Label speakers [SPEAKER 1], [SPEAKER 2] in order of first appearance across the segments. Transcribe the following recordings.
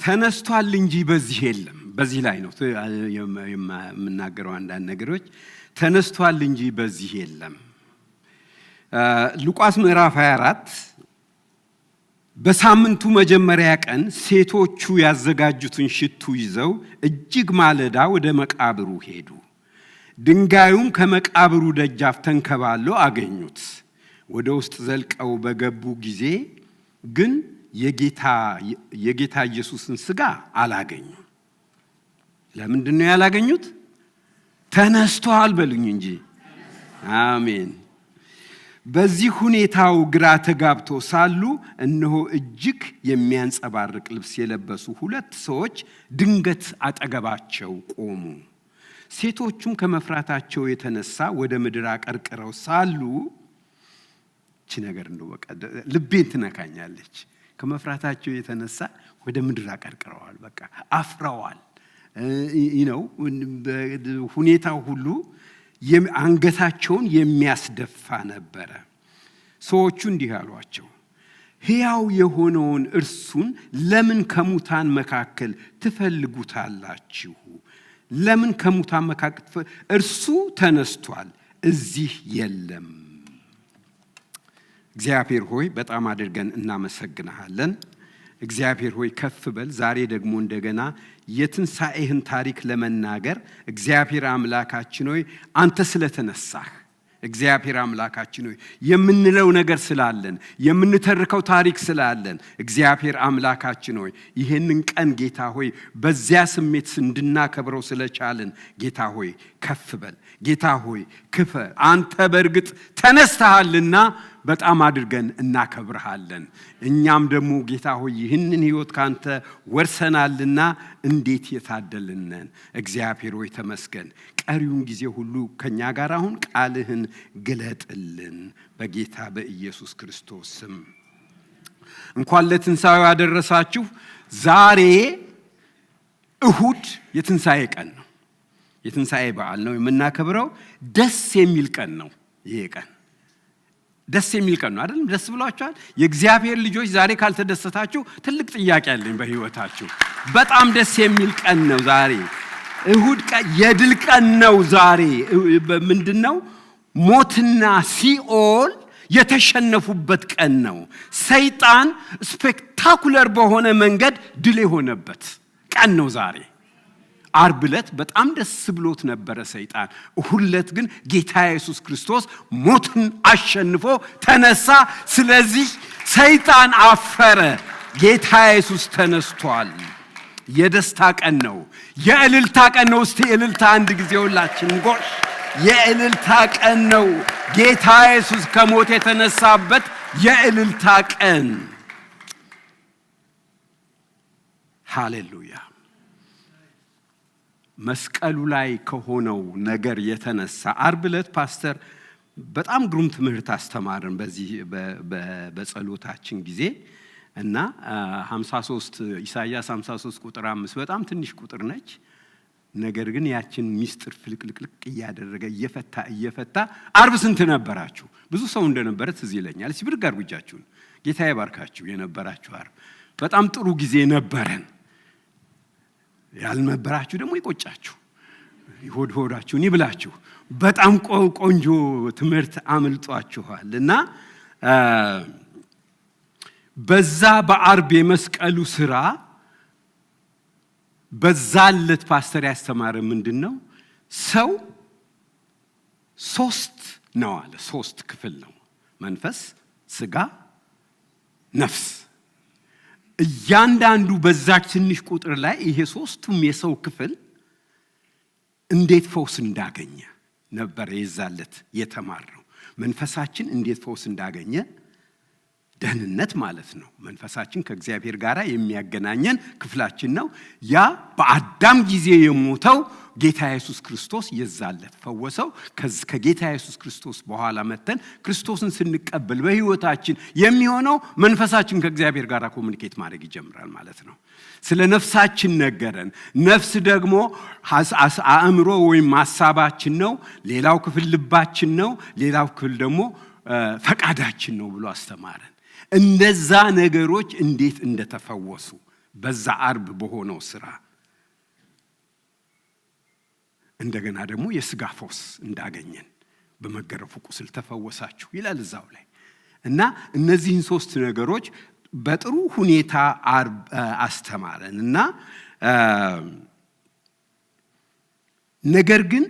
[SPEAKER 1] ተነስቷል እንጂ በዚህ የለም። በዚህ ላይ ነው የምናገረው አንዳንድ ነገሮች። ተነስቷል እንጂ በዚህ የለም። ሉቃስ ምዕራፍ 24 በሳምንቱ መጀመሪያ ቀን ሴቶቹ ያዘጋጁትን ሽቱ ይዘው እጅግ ማለዳ ወደ መቃብሩ ሄዱ። ድንጋዩም ከመቃብሩ ደጃፍ ተንከባሎ አገኙት። ወደ ውስጥ ዘልቀው በገቡ ጊዜ ግን የጌታ ኢየሱስን ሥጋ አላገኙም። ለምንድን ነው ያላገኙት? ተነስቷል በሉኝ እንጂ። አሜን። በዚህ ሁኔታው ግራ ተጋብቶ ሳሉ እነሆ እጅግ የሚያንጸባርቅ ልብስ የለበሱ ሁለት ሰዎች ድንገት አጠገባቸው ቆሙ። ሴቶቹም ከመፍራታቸው የተነሳ ወደ ምድር አቀርቅረው ሳሉ እቺ ነገር እንደው በቃ ልቤን ትነካኛለች። ከመፍራታቸው የተነሳ ወደ ምድር አቀርቅረዋል። በቃ አፍረዋል። ሁኔታው ሁሉ አንገታቸውን የሚያስደፋ ነበረ። ሰዎቹ እንዲህ አሏቸው፣ ሕያው የሆነውን እርሱን ለምን ከሙታን መካከል ትፈልጉታላችሁ? ለምን ከሙታን መካከል? እርሱ ተነስቷል፣ እዚህ የለም። እግዚአብሔር ሆይ በጣም አድርገን እናመሰግንሃለን። እግዚአብሔር ሆይ ከፍ በል። ዛሬ ደግሞ እንደገና የትንሣኤህን ታሪክ ለመናገር እግዚአብሔር አምላካችን ሆይ አንተ ስለተነሳህ፣ እግዚአብሔር አምላካችን ሆይ የምንለው ነገር ስላለን፣ የምንተርከው ታሪክ ስላለን፣ እግዚአብሔር አምላካችን ሆይ ይህንን ቀን ጌታ ሆይ በዚያ ስሜት እንድናከብረው ስለቻለን ጌታ ሆይ ከፍ በል። ጌታ ሆይ ክፈል። አንተ በእርግጥ ተነስተሃልና በጣም አድርገን እናከብርሃለን። እኛም ደግሞ ጌታ ሆይ ይህንን ሕይወት ካንተ ወርሰናልና እንዴት የታደልነን። እግዚአብሔር ሆይ ተመስገን። ቀሪውን ጊዜ ሁሉ ከኛ ጋር አሁን ቃልህን ግለጥልን በጌታ በኢየሱስ ክርስቶስ ስም። እንኳን ለትንሣኤው ያደረሳችሁ። ዛሬ እሁድ የትንሣኤ ቀን ነው። የትንሣኤ በዓል ነው የምናከብረው። ደስ የሚል ቀን ነው ይሄ ቀን። ደስ የሚል ቀን ነው አይደል? ደስ ብሏችኋል? የእግዚአብሔር ልጆች ዛሬ ካልተደሰታችሁ ትልቅ ጥያቄ አለኝ በህይወታችሁ። በጣም ደስ የሚል ቀን ነው ዛሬ። እሁድ ቀን የድል ቀን ነው ዛሬ። ምንድነው? ሞትና ሲኦል የተሸነፉበት ቀን ነው። ሰይጣን ስፔክታኩለር በሆነ መንገድ ድል የሆነበት ቀን ነው ዛሬ። ዓርብ ዕለት በጣም ደስ ብሎት ነበረ ሰይጣን። እሁድ ዕለት ግን ጌታ ኢየሱስ ክርስቶስ ሞትን አሸንፎ ተነሳ። ስለዚህ ሰይጣን አፈረ። ጌታ ኢየሱስ ተነስቷል። የደስታ ቀን ነው። የእልልታ ቀን ነው። እስቲ እልልታ አንድ ጊዜ ሁላችን ጎሽ። የእልልታ ቀን ነው። ጌታ ኢየሱስ ከሞት የተነሳበት የእልልታ ቀን። ሃሌሉያ። መስቀሉ ላይ ከሆነው ነገር የተነሳ ዓርብ ዕለት ፓስተር በጣም ግሩም ትምህርት አስተማርን በዚህ በጸሎታችን ጊዜ እና 53 ኢሳይያስ 53 ቁጥር 5 በጣም ትንሽ ቁጥር ነች። ነገር ግን ያችን ሚስጥር ፍልቅልቅልቅ እያደረገ እየፈታ ዓርብ ስንት ነበራችሁ? ብዙ ሰው እንደነበረ ትዝ ይለኛል። እስቲ ብድግ አድርጉ እጃችሁን። ጌታ ይባርካችሁ የነበራችሁ ዓርብ በጣም ጥሩ ጊዜ ነበረን። ያልነበራችሁ ደግሞ ይቆጫችሁ፣ ሆዳችሁን ይብላችሁ። በጣም ቆንጆ ትምህርት አምልጧችኋል እና በዛ በዓርብ የመስቀሉ ስራ በዛለት ፓስተር ያስተማረ ምንድነው? ሰው ሶስት ነው አለ። ሶስት ክፍል ነው፣ መንፈስ፣ ስጋ፣ ነፍስ። እያንዳንዱ በዛች ትንሽ ቁጥር ላይ ይሄ ሶስቱም የሰው ክፍል እንዴት ፈውስ እንዳገኘ ነበር የዛለት የተማርነው። መንፈሳችን እንዴት ፈውስ እንዳገኘ፣ ደህንነት ማለት ነው። መንፈሳችን ከእግዚአብሔር ጋር የሚያገናኘን ክፍላችን ነው። ያ በአዳም ጊዜ የሞተው ጌታ ኢየሱስ ክርስቶስ የዛለት ፈወሰው። ከጌታ ኢየሱስ ክርስቶስ በኋላ መተን ክርስቶስን ስንቀበል በህይወታችን የሚሆነው መንፈሳችን ከእግዚአብሔር ጋር ኮሙኒኬት ማድረግ ይጀምራል ማለት ነው። ስለ ነፍሳችን ነገረን። ነፍስ ደግሞ አእምሮ ወይም ሐሳባችን ነው። ሌላው ክፍል ልባችን ነው። ሌላው ክፍል ደግሞ ፈቃዳችን ነው ብሎ አስተማረን። እነዛ ነገሮች እንዴት እንደተፈወሱ በዛ አርብ በሆነው ስራ እንደገና ደግሞ የሥጋ ፈውስ እንዳገኘን በመገረፉ ቁስል ተፈወሳችሁ ይላል እዛው ላይ። እና እነዚህን ሶስት ነገሮች በጥሩ ሁኔታ አስተማረን እና ነገር ግን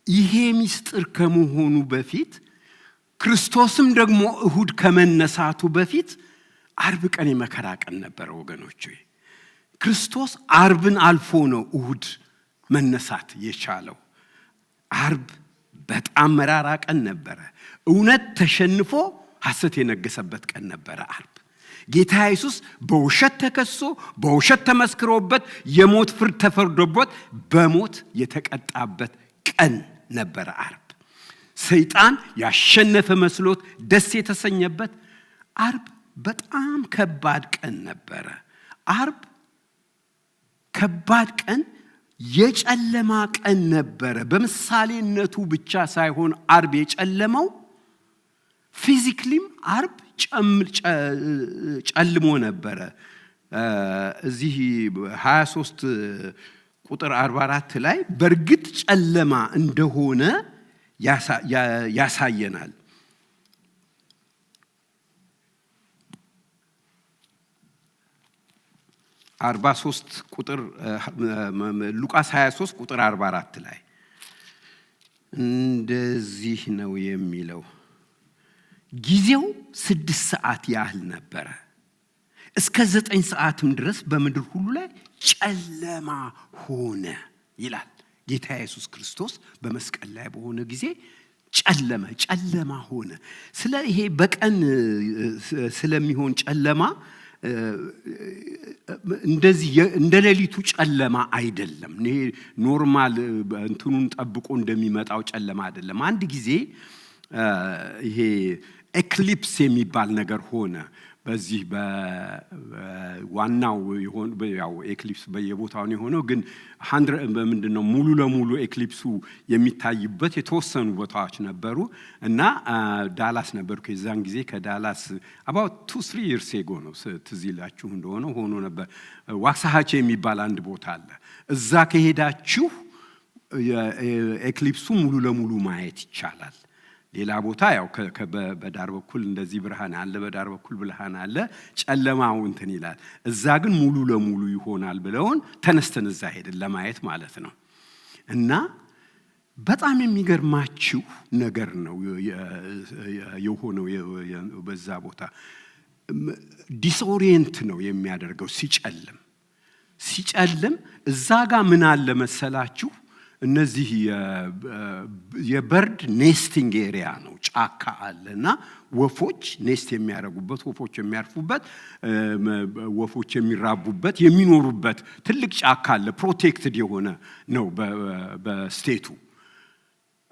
[SPEAKER 1] ይሄ ምስጢር ከመሆኑ በፊት ክርስቶስም ደግሞ እሁድ ከመነሳቱ በፊት አርብ ቀን የመከራ ቀን ነበር ወገኖቼ። ክርስቶስ አርብን አልፎ ነው እሁድ መነሳት የቻለው። አርብ በጣም መራራ ቀን ነበረ። እውነት ተሸንፎ ሐሰት የነገሰበት ቀን ነበረ አርብ። ጌታ ኢየሱስ በውሸት ተከሶ በውሸት ተመስክሮበት የሞት ፍርድ ተፈርዶበት በሞት የተቀጣበት ቀን ነበረ አርብ። ሰይጣን ያሸነፈ መስሎት ደስ የተሰኘበት አርብ በጣም ከባድ ቀን ነበረ። አርብ ከባድ ቀን የጨለማ ቀን ነበረ። በምሳሌነቱ ብቻ ሳይሆን አርብ የጨለመው ፊዚክሊም አርብ ጨልሞ ነበረ። እዚህ 23 ቁጥር 44 ላይ በርግጥ ጨለማ እንደሆነ ያሳየናል። ሉቃስ 23 ቁጥር 44 ላይ እንደዚህ ነው የሚለው። ጊዜው 6 ሰዓት ያህል ነበረ። እስከ 9 ሰዓትም ድረስ በምድር ሁሉ ላይ ጨለማ ሆነ ይላል። ጌታ ኢየሱስ ክርስቶስ በመስቀል ላይ በሆነ ጊዜ ጨለማ ሆነ። ስለ ይሄ በቀን ስለሚሆን ጨለማ እንደዚህ እንደሌሊቱ ጨለማ አይደለም። ይሄ ኖርማል እንትኑን ጠብቆ እንደሚመጣው ጨለማ አይደለም። አንድ ጊዜ ይሄ ኤክሊፕስ የሚባል ነገር ሆነ። በዚህ በዋናው ይሆን ያው ኤክሊፕስ በየቦታው ነው የሆነው፣ ግን ምንድነው ሙሉ ለሙሉ ኤክሊፕሱ የሚታይበት የተወሰኑ ቦታዎች ነበሩ እና ዳላስ ነበርኩ የዛን ጊዜ። ከዳላስ about 2-3 years ago ነው ትዝ ይላችሁ እንደሆነ ሆኖ ነበር። ዋክሳሃቼ የሚባል አንድ ቦታ አለ። እዛ ከሄዳችሁ ኤክሊፕሱ ሙሉ ለሙሉ ማየት ይቻላል። ሌላ ቦታ ያው በዳር በኩል እንደዚህ ብርሃን አለ፣ በዳር በኩል ብርሃን አለ፣ ጨለማው እንትን ይላል። እዛ ግን ሙሉ ለሙሉ ይሆናል ብለውን ተነስተን እዛ ሄድን ለማየት ማለት ነው። እና በጣም የሚገርማችሁ ነገር ነው የሆነው። በዛ ቦታ ዲስኦሪየንት ነው የሚያደርገው ሲጨልም እዛ ጋር ምን አለ መሰላችሁ? እነዚህ የበርድ ኔስቲንግ ኤሪያ ነው። ጫካ አለና ወፎች ኔስት የሚያረጉበት፣ ወፎች የሚያርፉበት፣ ወፎች የሚራቡበት የሚኖሩበት ትልቅ ጫካ አለ። ፕሮቴክትድ የሆነ ነው በስቴቱ።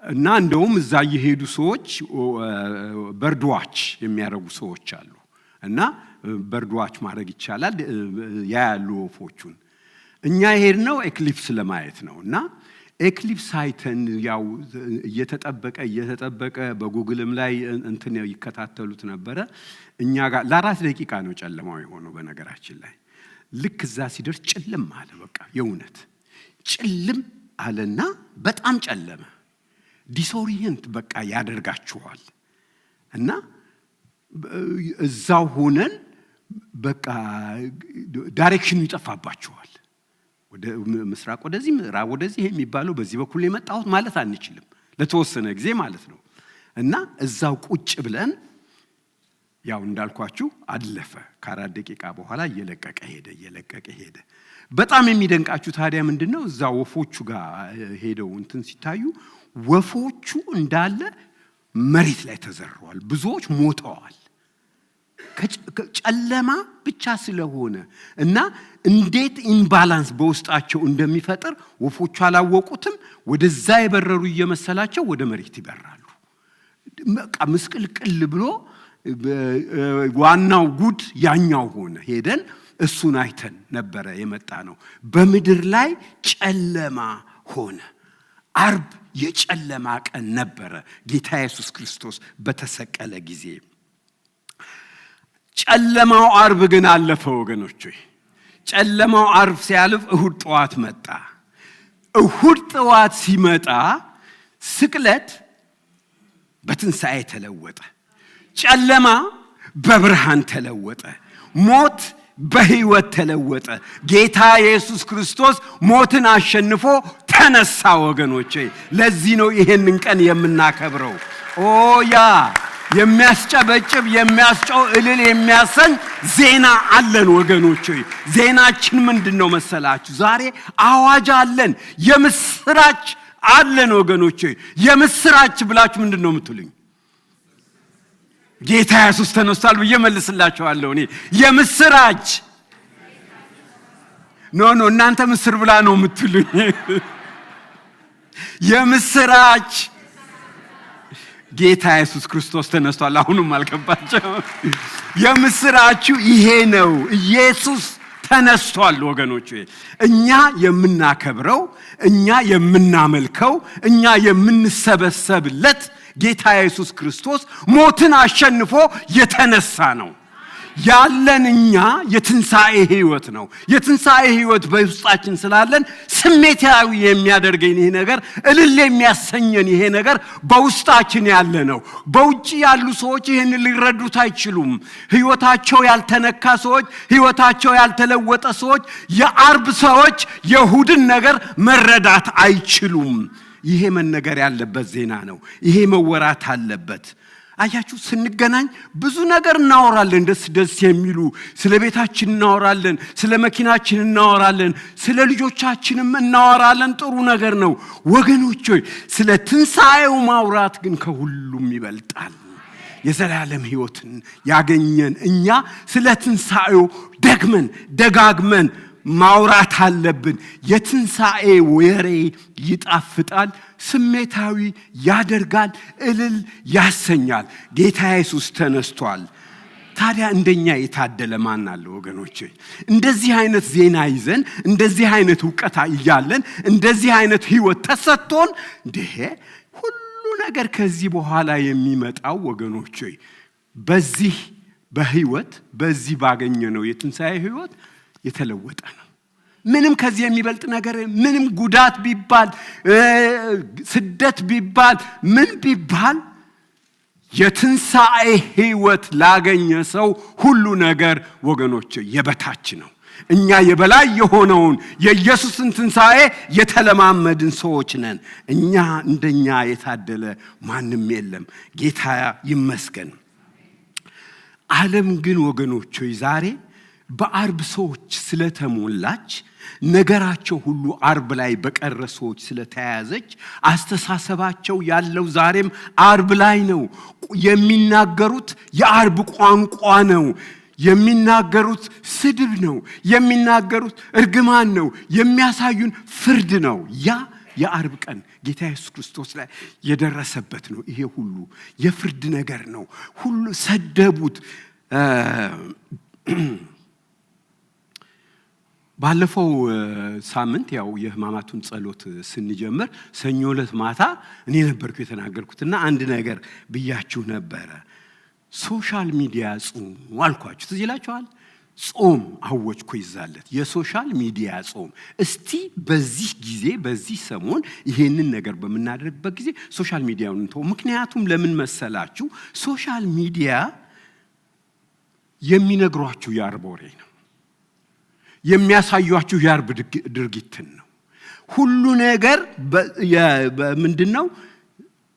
[SPEAKER 1] እና እንደውም እዛ የሄዱ ሰዎች በርድ ዋች የሚያረጉ ሰዎች አሉ። እና በርድ ዋች ማድረግ ይቻላል ያያሉ ወፎቹን። እኛ የሄድነው ኤክሊፕስ ለማየት ነው። እና ኤክሊፕስ አይተን ያው እየተጠበቀ በጉግልም ላይ እንትን ይከታተሉት ነበረ። እኛ ጋር ለ4 ደቂቃ ነው ጨለማው የሆነው። በነገራችን ላይ ልክ እዛ ሲደርስ ጭልም አለ። በቃ የእውነት ጭልም አለና በጣም ጨለመ። ዲስኦሪየንት በቃ ያደርጋችኋል። እና እዛው ሆነን በቃ ዳይሬክሽኑ ይጠፋባችኋል። ወደ ምስራቅ ወደዚህ፣ ምዕራብ ወደዚህ የሚባለው በዚህ በኩል የመጣሁት ማለት አንችልም ለተወሰነ ጊዜ ማለት ነው። እና እዛው ቁጭ ብለን ያው እንዳልኳችሁ አለፈ። ከ4 ደቂቃ በኋላ እየለቀቀ ሄደ። በጣም የሚደንቃችሁ ታዲያ ምንድነው? እዛ ወፎቹ ጋር ሄደው እንትን ሲታዩ ወፎቹ እንዳለ መሬት ላይ ተዘርረዋል። ብዙዎች ሞተዋል። ጨለማ ብቻ ስለሆነ እና እንዴት ኢምባላንስ በውስጣቸው እንደሚፈጠር ወፎቹ አላወቁትም። ወደዛ የበረሩ እየመሰላቸው ወደ መሬት ይበራሉ። በቃ ምስቅልቅል ብሎ ዋናው ጉድ ያኛው ሆነ። ሄደን እሱን አይተን ነበረ የመጣ ነው። በምድር ላይ ጨለማ ሆነ። አርብ የጨለማ ቀን ነበረ። ጌታ ኢየሱስ ክርስቶስ በተሰቀለ ጊዜ ጨለማው አርብ ግን አለፈ ወገኖች። ጨለማው ዓርብ ሲያልፍ እሁድ ጠዋት መጣ። እሁድ ጠዋት ሲመጣ ስቅለት በትንሣኤ ተለወጠ። ጨለማ በብርሃን ተለወጠ። ሞት በሕይወት ተለወጠ። ጌታ ኢየሱስ ክርስቶስ ሞትን አሸንፎ ተነሳ። ወገኖቼ ለዚህ ነው ይሄንን ቀን የምናከብረው። ያ የሚያስጨበጭብ የሚያስጨው እልል የሚያሰኝ ዜና አለን ወገኖቼ። ዜናችን ምንድነው መሰላችሁ? ዛሬ አዋጅ አለን፣ የምስራች አለን ወገኖቼ። የምስራች ብላችሁ ምንድነው የምትሉኝ? ጌታ ኢየሱስ ተነስቷል ብዬ መልስላችኋለሁ። እኔ የምስራች ኖ እናንተ ምስር ብላ ነው የምትሉኝ። የምስራች ጌታ ኢየሱስ ክርስቶስ ተነስቷል። አሁንም አልገባችሁ? የምስራቹ ይሄ ነው። ኢየሱስ ተነስቷል ወገኖቼ። እኛ የምናከብረው፣ እኛ የምናመልከው፣ እኛ የምንሰበሰብለት ጌታ ኢየሱስ ክርስቶስ ሞትን አሸንፎ የተነሳ ነው። ያለን እኛ የትንሣኤ ሕይወት ነው። የትንሣኤ ሕይወት በውስጣችን ስላለን ስሜታዊ የሚያደርገን ይሄ ነገር፣ እልል የሚያሰኘን ይሄ ነገር በውስጣችን ያለ ነው። በውጪ ያሉ ሰዎች ይሄን ሊረዱት አይችሉም። ሕይወታቸው ያልተነካ ሰዎች፣ ሕይወታቸው ያልተለወጠ ሰዎች፣ የዓርብ ሰዎች የእሁድን ነገር መረዳት አይችሉም። ይሄ መነገር ያለበት ዜና ነው። ይሄ መወራት አለበት። አያችሁ፣ ስንገናኝ ብዙ ነገር እናወራለን። ደስ የሚሉ ስለ ቤታችን እናወራለን፣ ስለ መኪናችን እናወራለን፣ ስለ ልጆቻችንም እናወራለን። ጥሩ ነገር ነው ወገኖች። ስለ ትንሣኤው ማውራት ግን ከሁሉም ይበልጣል። የዘላለም ሕይወትን ያገኘን እኛ ስለ ትንሣኤው ደጋግመን ማውራት አለብን። የትንሣኤ ወሬ ይጣፍጣል፣ ስሜታዊ ያደርጋል፣ እልል ያሰኛል። ጌታ ኢየሱስ ተነስቷል። ታዲያ እንደኛ የታደለ ማን አለ ወገኖቼ? እንደዚህ አይነት ዜና ይዘን፣ እንደዚህ አይነት ዕውቀት እያለን፣ እንደዚህ አይነት ሕይወት ተሰጥቶን ሁሉ ነገር ከዚህ በኋላ የሚመጣው ወገኖቼ በዚህ በሕይወት በዚህ ባገኘነው የትንሣኤ ሕይወት የተለወጠ ነው። ምንም ከዚህ የሚበልጥ ነገር፣ ምንም ጉዳት ቢባል፣ ስደት ቢባል፣ ምን ቢባል የትንሣኤ ሕይወት ላገኘ ሰው ሁሉ ነገር ወገኖች የበታች ነው። እኛ የበላይ የሆነውን የኢየሱስን ትንሣኤ የተለማመድን ሰዎች ነን። እኛ እንደኛ የታደለ ማንም የለም። ጌታ ይመስገን። ዓለም ግን ወገኖች ዛሬ በዓርብ ሰዎች ስለተሞላች፣ ነገራቸው ሁሉ ዓርብ ላይ በቀረ ሰዎች ስለተያዘች፣ አስተሳሰባቸው ያለው ዛሬም ዓርብ ላይ ነው። የሚናገሩት የዓርብ ቋንቋ ነው። የሚናገሩት ስድብ ነው። የሚናገሩት እርግማን ነው። የሚያሳዩን ፍርድ ነው። ያ የዓርብ ቀን ጌታ ኢየሱስ ክርስቶስ ላይ የደረሰበት ነው። ይሄ ሁሉ የፍርድ ነገር ነው። ሁሉ ሰደቡት። ባለፈው ሳምንት ያው የሕማማቱን ጸሎት ስንጀምር ሰኞ ዕለት ማታ እኔ ነበርኩ የተናገርኩትና አንድ ነገር ብያችሁ ነበረ። ሶሻል ሚዲያ ጾም አልኳችሁ። ትዝ ይላችኋል? ጾም አወጅኩ ይዛለት የሶሻል ሚዲያ ጾም። እስቲ በዚህ ጊዜ በዚህ ሰሞን ይሄንን ነገር በመናደርግበት ጊዜ ሶሻል ሚዲያውን እንተው። ምክንያቱም ለምን መሰላችሁ? ሶሻል ሚዲያ የሚነግሯችሁ የዓርብ ወሬ ነው። የሚያሳዩአችሁ የዓርብ ድርጊትን ነው። ሁሉ ነገር ምንድነው?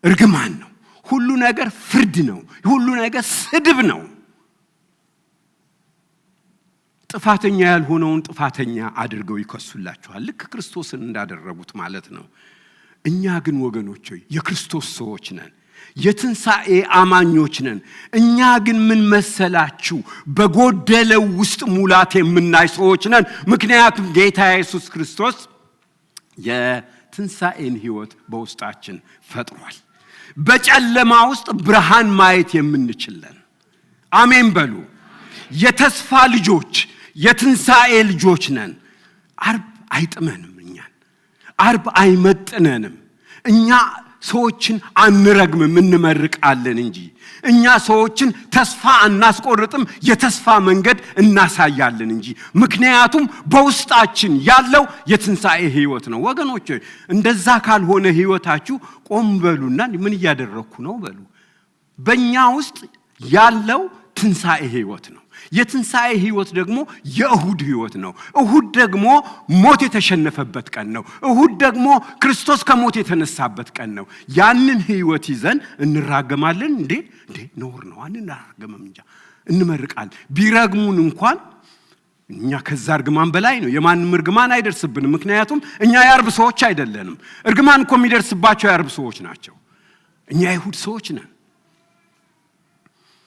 [SPEAKER 1] እርግማን ነው። ሁሉ ነገር ፍርድ ነው። ሁሉ ነገር ስድብ ነው። ጥፋተኛ ያልሆነውን ጥፋተኛ አድርገው ይከሱላችኋል፣ ልክ ክርስቶስን እንዳደረጉት ማለት ነው። እኛ ግን ወገኖች የክርስቶስ ሰዎች ነን፣ የትንሣኤ አማኞች ነን። እኛ ግን ምን መሰላችሁ? በጎደለው ውስጥ ሙላት የምናይ ሰዎች ነን። ምክንያቱም ጌታ ኢየሱስ ክርስቶስ የትንሣኤን ሕይወት በውስጣችን ፈጥሯል። በጨለማ ውስጥ ብርሃን ማየት የምንችለን፣ አሜን በሉ። የተስፋ ልጆች፣ የትንሣኤ ልጆች ነን። ዓርብ አይጥመንም፣ እኛን ዓርብ አይመጥነንም። እኛ ሰዎችን አንረግምም እንመርቃለን እንጂ እኛ ሰዎችን ተስፋ አናስቆርጥም የተስፋ መንገድ እናሳያለን እንጂ ምክንያቱም በውስጣችን ያለው የትንሣኤ ሕይወት ነው ወገኖች እንደዛ ካልሆነ ሕይወታችሁ ቆም በሉና ምን እያደረኩ ነው በሉ በእኛ ውስጥ ያለው ትንሣኤ ሕይወት ነው የትንሣኤ ሕይወት ደግሞ የእሁድ ሕይወት ነው እሁድ ደግሞ ሞት የተሸነፈበት ቀን ነው እሁድ ደግሞ ክርስቶስ ከሞት የተነሳበት ቀን ነው ያንን ሕይወት ይዘን እንራገማለን እንዴ ነውር ነው አንራገምም እንጂ እንመርቃለን ቢረግሙን እንኳን እኛ ከዛ እርግማን በላይ ነው የማንም እርግማን አይደርስብንም ምክንያቱም እኛ የአርብ ሰዎች አይደለንም እርግማን እኮ የሚደርስባቸው የአርብ ሰዎች ናቸው እኛ የእሁድ ሰዎች ነን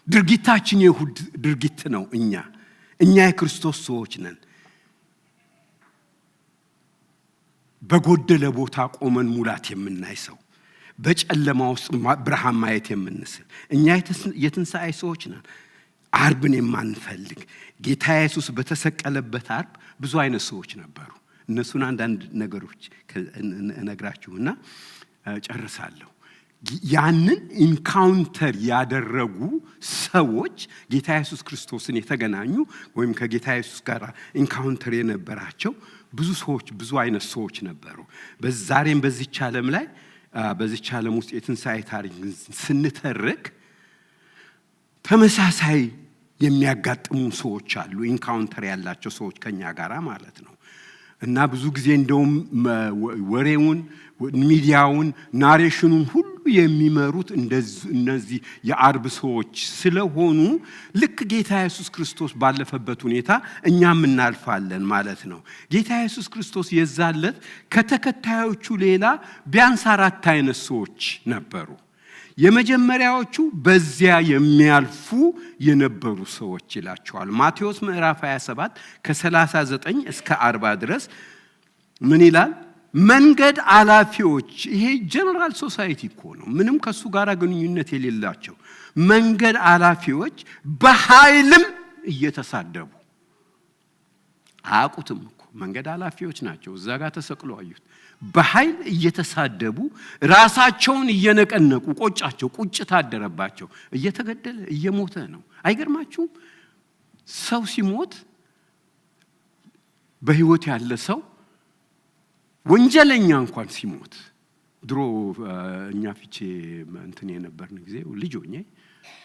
[SPEAKER 1] ድርጊታችን የእሁድ ድርጊት ነው እኛ የክርስቶስ ሰዎች ነን በጎደለ ቦታ ቆመን ሙላት የምናይ ሰው በጨለማ ውስጥ ብርሃን ማየት የምንስል እኛ የትንሣኤ ሰዎች ነን አርብን የማንፈልግ ጌታ ኢየሱስ በተሰቀለበት አርብ ብዙ አይነት ሰዎች ነበሩ እነሱን አንዳንድ ነገሮች እነግራችሁና ጨርሳለሁ ያንን ኢንካውንተር ያደረጉ ሰዎች ጌታ ኢየሱስ ክርስቶስን የተገናኙ ወይም ከጌታ ኢየሱስ ጋር ኢንካውንተር የነበራቸው ብዙ ሰዎች ብዙ አይነት ሰዎች ነበሩ በዛሬም በዚህ ዓለም ላይ በዚህ ዓለም ውስጥ የትንሣኤ ታሪክ ስንተርክ ተመሳሳይ የሚያጋጥሙ ሰዎች አሉ ኢንካውንተር ያላቸው ሰዎች ከኛ ጋራ ማለት ነው እና ብዙ ጊዜ እንደውም ወሬውን ሚዲያውን ናሬሽኑን ሁሉ የሚመሩት እነዚህ የአርብ ሰዎች ስለሆኑ ልክ ጌታ ኢየሱስ ክርስቶስ ባለፈበት ሁኔታ እኛም እናልፋለን ማለት ነው ጌታ ኢየሱስ ክርስቶስ የዛለት ከተከታዮቹ ሌላ ቢያንስ 4 አይነት ሰዎች ነበሩ የመጀመሪያዎቹ በዚያ የሚያልፉ የነበሩ ሰዎች ይላቸዋል ማቴዎስ ምዕራፍ 27 ከ39 እስከ 40 ድረስ ምን ይላል መንገድ አላፊዎች ይሄ ጀነራል ሶሳይቲ እኮ ነው ምንም ከሱ ጋር ግንኙነት የሌላቸው መንገድ አላፊዎች በኃይልም እየተሳደቡ አያውቁትም እኮ መንገድ አላፊዎች ናቸው እዛ ጋር ተሰቅለው አዩት በኃይል እየተሳደቡ ራሳቸውን እየነቀነቁ ቆጫቸው ቁጭት አደረባቸው እየተገደለ እየሞተ ነው አይገርማችሁም ሰው ሲሞት በህይወት ያለ ሰው ወንጀለኛ እንኳን ሲሞት ድሮ እኛ ፍቼ እንትን የነበርን ጊዜ ልጅ ሆኜ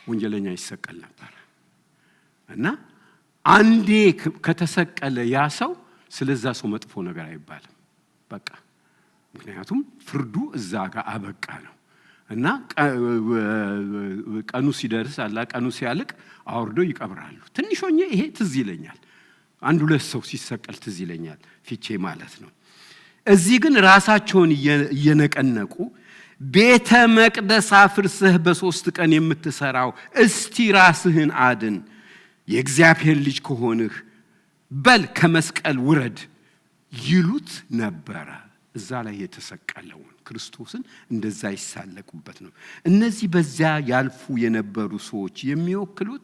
[SPEAKER 1] ወንጀለኛ ይሰቀል ነበር እና አንዴ ከተሰቀለ ያ ሰው ስለዛ ሰው መጥፎ ነገር አይባልም በቃ ምክንያቱም ፍርዱ እዛ ጋር አበቃ ነው እና ቀኑ ሲደርስ አላ ቀኑ ሲያልቅ አውርዶ ይቀብራሉ ትንሽ ሆኜ ይሄ ትዝ ይለኛል አንድ ሁለት ሰው ሲሰቀል ትዝ ይለኛል ፍቼ ማለት ነው እዚህ ግን ራሳቸውን እየነቀነቁ ቤተ መቅደስ አፍርሰህ በ3 ቀን የምትሰራው እስቲ ራስህን አድን የእግዚአብሔር ልጅ ከሆንህ በል ከመስቀል ውረድ ይሉት ነበር እዛ ላይ የተሰቀለው ክርስቶስን እንደዛ ይሳለቁበት ነው እነዚህ በዚያ ያልፉ የነበሩ ሰዎች የሚወክሉት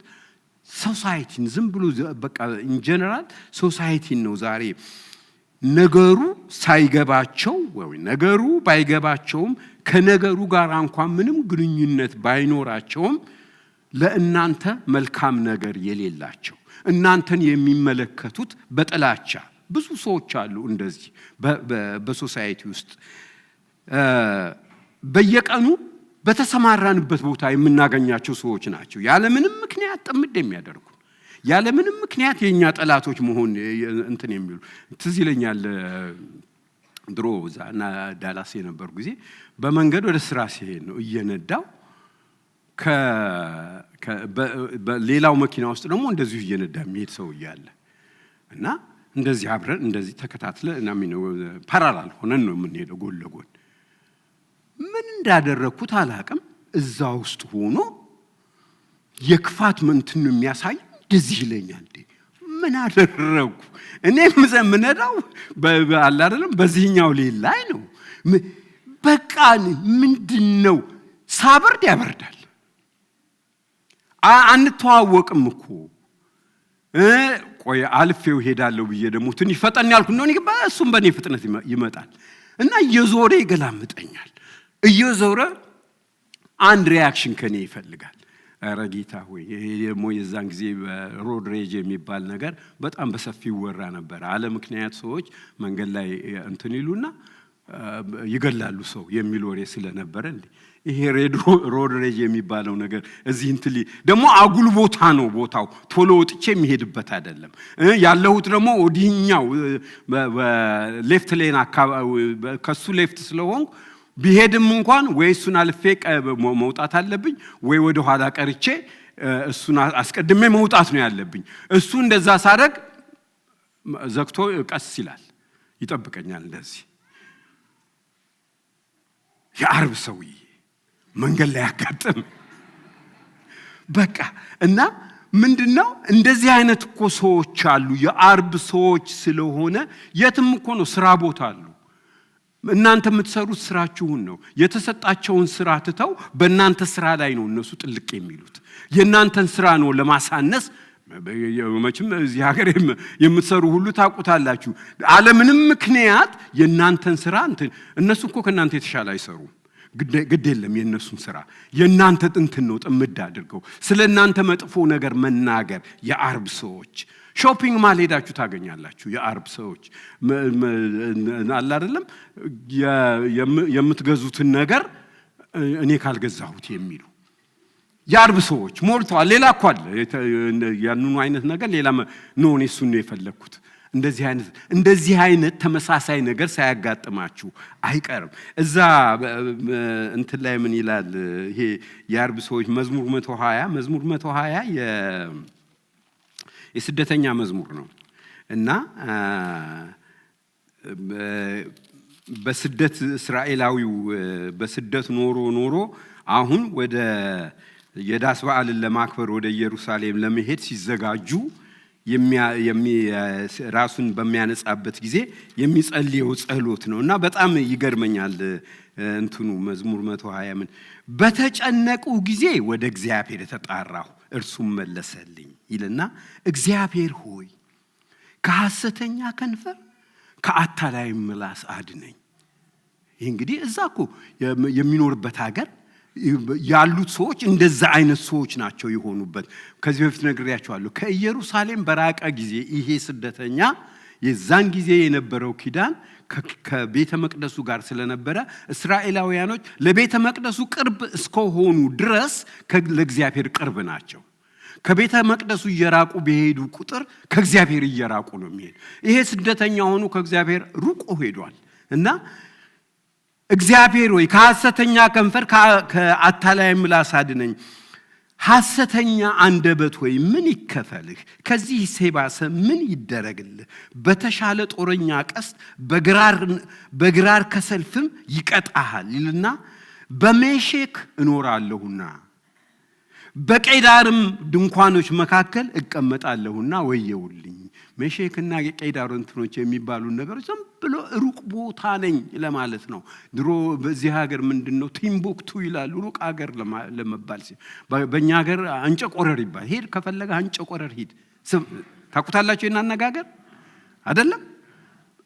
[SPEAKER 1] ሶሳይቲን ዝም ብሎ በቃ ኢን ጀነራል ሶሳይቲን ነው ዛሬ ነገሩ ሳይገባቸው ወይ ነገሩ ባይገባቸውም ከነገሩ ጋር እንኳን ምንም ግንኙነት ባይኖራቸውም ለእናንተ መልካም ነገር የሌላቸው እናንተን የሚመለከቱት በጥላቻ ብዙ ሰዎች አሉ እንደዚህ በሶሳይቲ ውስጥ በየቀኑ በተሰማራንበት ቦታ የምናገኛቸው ሰዎች ናቸው ያለ ምንም ምክንያት ጥምድ የሚያደርጉ ያለ ምንም ምክንያት የኛ ጠላቶች መሆን እንትን የሚሉ ትዝ ይለኛል ድሮ ዛና ዳላስ የነበሩ ጊዜ በመንገድ ወደ ስራ ሲሄድ ነው እየነዳው በሌላው መኪና ውስጥ ደግሞ እንደዚሁ እየነዳ የሚሄድ ሰው ይያለ እና እንደዚህ አብረን እንደዚህ ተከታትለ እና ፓራላል ሆነን ነው የምንሄደው ጎን ለጎን ምን እንዳደረኩት አላቅም እዛ ውስጥ ሆኖ የክፋት መንትን የሚያሳይ እንደዚህ ይለኛል ምን አደረኩ እኔም ዘምነዳው አላ አይደለም በዚህኛው ላይ ነው በቃ ምንድነው ሳብርድ ያበርዳል አንተዋወቅም እኮ ቆይ አልፌው ሄዳለሁ ብዬ ደግሞ ትንሽ ፈጠን ያልኩ ነው እሱም በኔ ፍጥነት ይመጣል እና የዞሬ ይገላምጠኛል እየዞረ አንድ ሪያክሽን ከኔ ይፈልጋል። ኧረ ጌታ ሆይ ይሄ ደግሞ የዛን ጊዜ ሮድ ሬጅ የሚባል ነገር በጣም በሰፊው ወራ ነበር። አለ ምክንያት ሰዎች መንገድ ላይ እንትን ይሉና ይገላሉ ሰው የሚል ወሬ ስለነበረ እንዴ ይሄ ሮድ ሬጅ የሚባለው ነገር እዚህ እንትሊ ደግሞ አጉል ቦታ ነው። ቦታው ቶሎ ወጥቼ የሚሄድበት አይደለም። ያለሁት ደግሞ ወዲህኛው በሌፍት ሌን አካባቢ ከሱ ሌፍት ስለሆንኩ ቢሄድም እንኳን ወይ እሱን አልፌ መውጣት አለብኝ ወይ ወደ ኋላ ቀርቼ እሱን አስቀድሜ መውጣት ነው ያለብኝ። እሱ እንደዛ ሳደርግ ዘግቶ ቀስ ይላል ይጠብቀኛል። እንደዚህ የአርብ ሰውዬ መንገድ ላይ ያጋጥም በቃ እና ምንድነው እንደዚህ አይነት እኮ ሰዎች አሉ። የአርብ ሰዎች ስለሆነ የትም እኮ ነው ስራ ቦታ አሉ። እናንተ የምትሰሩት ስራችሁን ነው። የተሰጣቸውን ስራ ትተው በእናንተ ስራ ላይ ነው እነሱ ጥልቅ የሚሉት። የእናንተን ስራ ነው ለማሳነስ። መቼም እዚህ ሀገር የምትሰሩ ሁሉ ታውቁታላችሁ። ዓለምንም ምክንያት የእናንተን ስራ እነሱ እኮ ከእናንተ የተሻለ አይሰሩ። ግድ የለም የእነሱን ስራ የእናንተ ጥንትን ነው ጥምድ አድርገው ስለ እናንተ መጥፎ ነገር መናገር። የአርብ ሰዎች ሾፒንግ ማል ሄዳችሁ ታገኛላችሁ። የአርብ ሰዎች አለ አይደለም የምትገዙትን ነገር እኔ ካልገዛሁት የሚሉ የአርብ ሰዎች ሞልተዋል። ሌላ እኮ አለ ያንኑ አይነት ነገር ሌላ ነው። እኔ እሱን ነው የፈለኩት። እንደዚህ አይነት ተመሳሳይ ነገር ሳያጋጥማችሁ አይቀርም። እዛ እንትን ላይ ምን ይላል ይሄ የአርብ ሰዎች መዝሙር 120 የስደተኛ መዝሙር ነው እና በስደት እስራኤላዊው በስደት ኖሮ አሁን ወደ የዳስ በዓልን ለማክበር ወደ ኢየሩሳሌም ለመሄድ ሲዘጋጁ ራሱን በሚያነጻበት ጊዜ የሚጸልየው ጸሎት ነው እና በጣም ይገርመኛል። እንትኑ መዝሙር 120 ምን በተጨነቁ ጊዜ ወደ እግዚአብሔር ተጣራሁ እርሱም መለሰልኝ ይልና እግዚአብሔር ሆይ ከሐሰተኛ ከንፈር ከአታላይ ምላስ አድነኝ። ይሄ እንግዲህ እዛ እኮ የሚኖርበት ሀገር ያሉት ሰዎች እንደዛ አይነት ሰዎች ናቸው የሆኑበት። ከዚህ በፊት ነግሬያቸዋለሁ። ከኢየሩሳሌም በራቀ ጊዜ ይሄ ስደተኛ የዛን ጊዜ የነበረው ኪዳን ከቤተ መቅደሱ ጋር ስለነበረ እስራኤላውያኖች ለቤተ መቅደሱ ቅርብ እስከሆኑ ድረስ ለእግዚአብሔር ቅርብ ናቸው። ከቤተ መቅደሱ እየራቁ በሄዱ ቁጥር ከእግዚአብሔር እየራቁ ነው የሚሄድ። ይሄ ስደተኛ ሆኖ ከእግዚአብሔር ሩቆ ሄዷል እና እግዚአብሔር ሆይ ከሐሰተኛ ከንፈር ከአታላይ ምላስ አድነኝ። ሐሰተኛ አንደበት ሆይ ምን ይከፈልህ? ከዚህ የባሰ ምን ይደረግልህ? በተሻለ ጦረኛ ቀስት በግራር ከሰልፍም ይቀጣሃል ይልና በሜሼክ እኖራለሁና በቄዳርም ድንኳኖች መካከል እቀመጣለሁና ወየውልኝ። ሜሼክና የቄዳር እንትኖች የሚባሉ ነገሮች ዝም ብሎ ሩቅ ቦታ ነኝ ለማለት ነው። ድሮ በዚህ ሀገር ምንድነው ቲምቡክቱ ይላሉ ሩቅ ሀገር ለመባል ሲል፣ በእኛ ሀገር አንጨቆረር ይባል። ሄድ ከፈለገ አንጨቆረር ሂድ። ታውቁታላችሁ ይሄን አነጋገር አይደለም?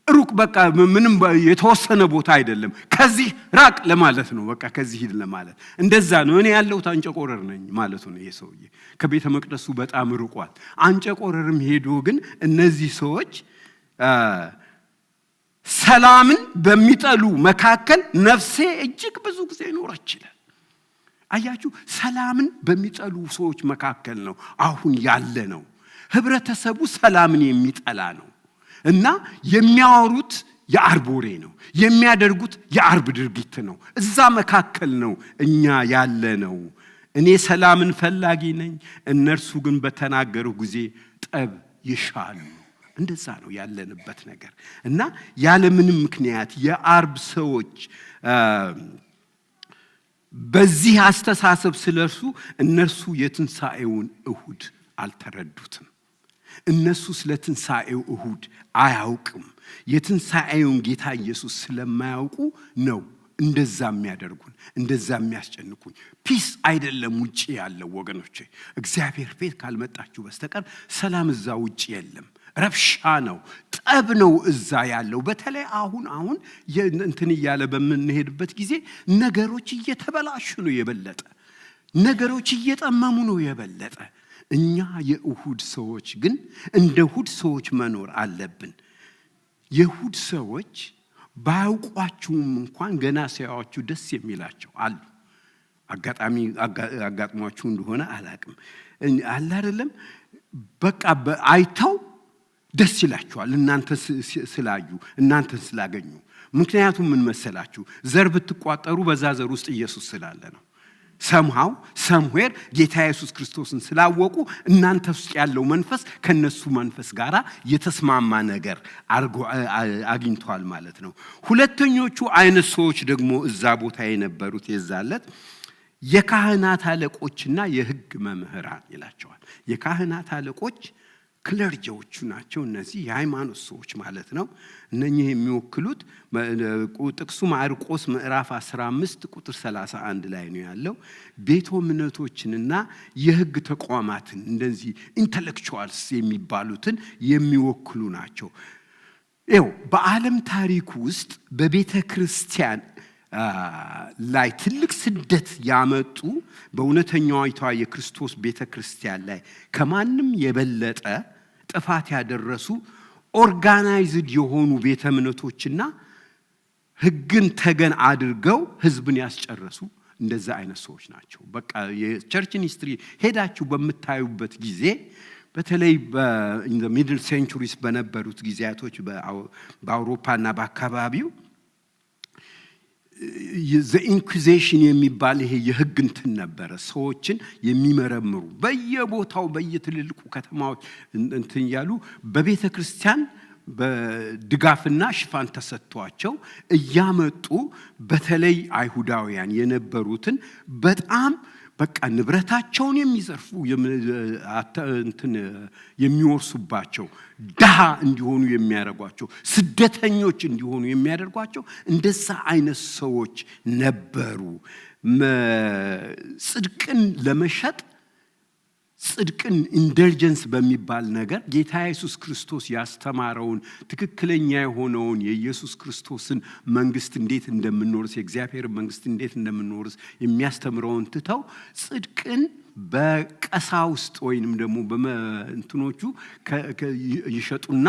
[SPEAKER 1] ሩቅ በቃ ምንም የተወሰነ ቦታ አይደለም። ከዚህ ራቅ ለማለት ነው። በቃ ከዚህ ሂድ ለማለት እንደዛ ነው። እኔ ያለሁት አንጨቆረር ነኝ ማለቱ ነው። ይሄ ሰውዬ ከቤተ መቅደሱ በጣም ርቋል። አንጨቆረርም ሄዶ ግን እነዚህ ሰዎች ሰላምን በሚጠሉ መካከል ነፍሴ እጅግ ብዙ ጊዜ ኖረች ይላል። አያችሁ፣ ሰላምን በሚጠሉ ሰዎች መካከል ነው አሁን ያለ ነው። ህብረተሰቡ ሰላምን የሚጠላ ነው እና የሚያወሩት የአርብ ወሬ ነው፣ የሚያደርጉት የአርብ ድርጊት ነው። እዛ መካከል ነው እኛ ያለ ነው። እኔ ሰላምን ፈላጊ ነኝ፣ እነርሱ ግን በተናገሩ ጊዜ ጠብ ይሻሉ። እንደዛ ነው ያለንበት ነገር እና ያለምንም ምክንያት የአርብ ሰዎች በዚህ አስተሳሰብ ስለርሱ እነርሱ የትንሣኤውን እሁድ አልተረዱትም። እነሱ ስለ ትንሣኤው እሁድ አያውቅም። የትንሣኤውን ጌታ ኢየሱስ ስለማያውቁ ነው እንደዛ የሚያደርጉን፣ እንደዛ የሚያስጨንቁኝ። ፒስ አይደለም ውጪ ያለው ወገኖቼ። እግዚአብሔር ቤት ካልመጣችሁ በስተቀር ሰላም እዛ ውጪ የለም። ረብሻ ነው፣ ጠብ ነው እዛ ያለው። በተለይ አሁን እንትን እያለ በምንሄድበት ጊዜ ነገሮች እየተበላሹ ነው የበለጠ፣ ነገሮች እየጠመሙ ነው የበለጠ። እኛ የእሁድ ሰዎች ግን እንደ እሁድ ሰዎች መኖር አለብን። የእሁድ ሰዎች ባያውቋችሁም እንኳን ገና ሲያዩአችሁ ደስ የሚላቸው አሉ። አጋጥሟችሁ እንደሆነ አላቅም አለ አይደለም። በቃ አይተው ደስ ይላቸዋል እናንተ ስላዩ፣ እናንተን ስላገኙ። ምክንያቱም ምን መሰላችሁ? ዘር ብትቋጠሩ በዛ ዘር ውስጥ ኢየሱስ ስላለ ነው። ሰምዌር ጌታ ኢየሱስ ክርስቶስን ስላወቁ እናንተ ውስጥ ያለው መንፈስ ከነሱ መንፈስ ጋር የተስማማ ነገር አግኝቷል ማለት ነው። ሁለተኞቹ አይነት ሰዎች ደግሞ እዛ ቦታ የነበሩት የዛለት የካህናት አለቆችና የሕግ መምህራን ይላቸዋል። የካህናት አለቆች ክለርጂዎቹ ናቸው። እነዚህ የሃይማኖት ሰዎች ማለት ነው። እነኚህ የሚወክሉት ጥቅሱ ማርቆስ ምዕራፍ 15 ቁጥር 31 ላይ ነው ያለው። ቤተ እምነቶችንና የሕግ ተቋማትን እንደዚህ ኢንተሌክቹዋልስ የሚባሉትን የሚወክሉ ናቸው። ይኸው በዓለም ታሪክ ውስጥ በቤተ ክርስቲያን ላይ ትልቅ ስደት ያመጡ በእውነተኛዊቷ የክርስቶስ ቤተ ክርስቲያን ላይ ከማንም የበለጠ ጥፋት ያደረሱ ኦርጋናይዝድ የሆኑ ቤተ እምነቶችና ሕግን ተገን አድርገው ሕዝብን ያስጨረሱ እንደዛ አይነት ሰዎች ናቸው። በቃ የቸርችን ሂስትሪ ሄዳችሁ በምታዩበት ጊዜ በተለይ በሚድል ሴንቹሪስ በነበሩት ጊዜያቶች በአውሮፓና በአካባቢው ኢንኩዊዚሽን የሚባል ይሄ የሕግ እንትን ነበረ። ሰዎችን የሚመረምሩ በየቦታው በየትልልቁ ከተማዎች እንትን ያሉ በቤተ ክርስቲያን በድጋፍና ሽፋን ተሰጥቷቸው እያመጡ በተለይ አይሁዳውያን የነበሩትን በጣም በቃ ንብረታቸውን የሚዘርፉ የሚወርሱባቸው፣ ድሃ እንዲሆኑ የሚያደርጓቸው፣ ስደተኞች እንዲሆኑ የሚያደርጓቸው እንደዛ አይነት ሰዎች ነበሩ። ጽድቅን ለመሸጥ ጽድቅን ኢንደልጀንስ በሚባል ነገር ጌታ ኢየሱስ ክርስቶስ ያስተማረውን ትክክለኛ የሆነውን የኢየሱስ ክርስቶስን መንግስት እንዴት እንደምንወርስ፣ የእግዚአብሔር መንግስት እንዴት እንደምንወርስ የሚያስተምረውን ትተው ጽድቅን በቀሳውስት ወይንም ደግሞ በእንትኖቹ ይሸጡና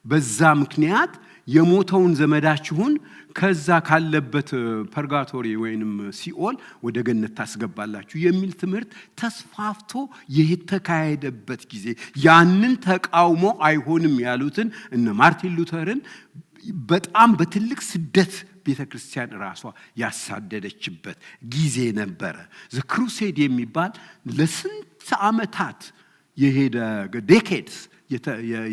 [SPEAKER 1] በዛ ምክንያት የሞተውን ዘመዳችሁን ከዛ ካለበት ፐርጋቶሪ ወይንም ሲኦል ወደ ገነት ታስገባላችሁ የሚል ትምህርት ተስፋፍቶ የተካሄደበት ጊዜ፣ ያንን ተቃውሞ አይሆንም ያሉትን እነ ማርቲን ሉተርን በጣም በትልቅ ስደት ቤተክርስቲያን ራሷ ያሳደደችበት ጊዜ ነበረ። ክሩሴድ የሚባል ለስንት ዓመታት የሄደ ዴኬድስ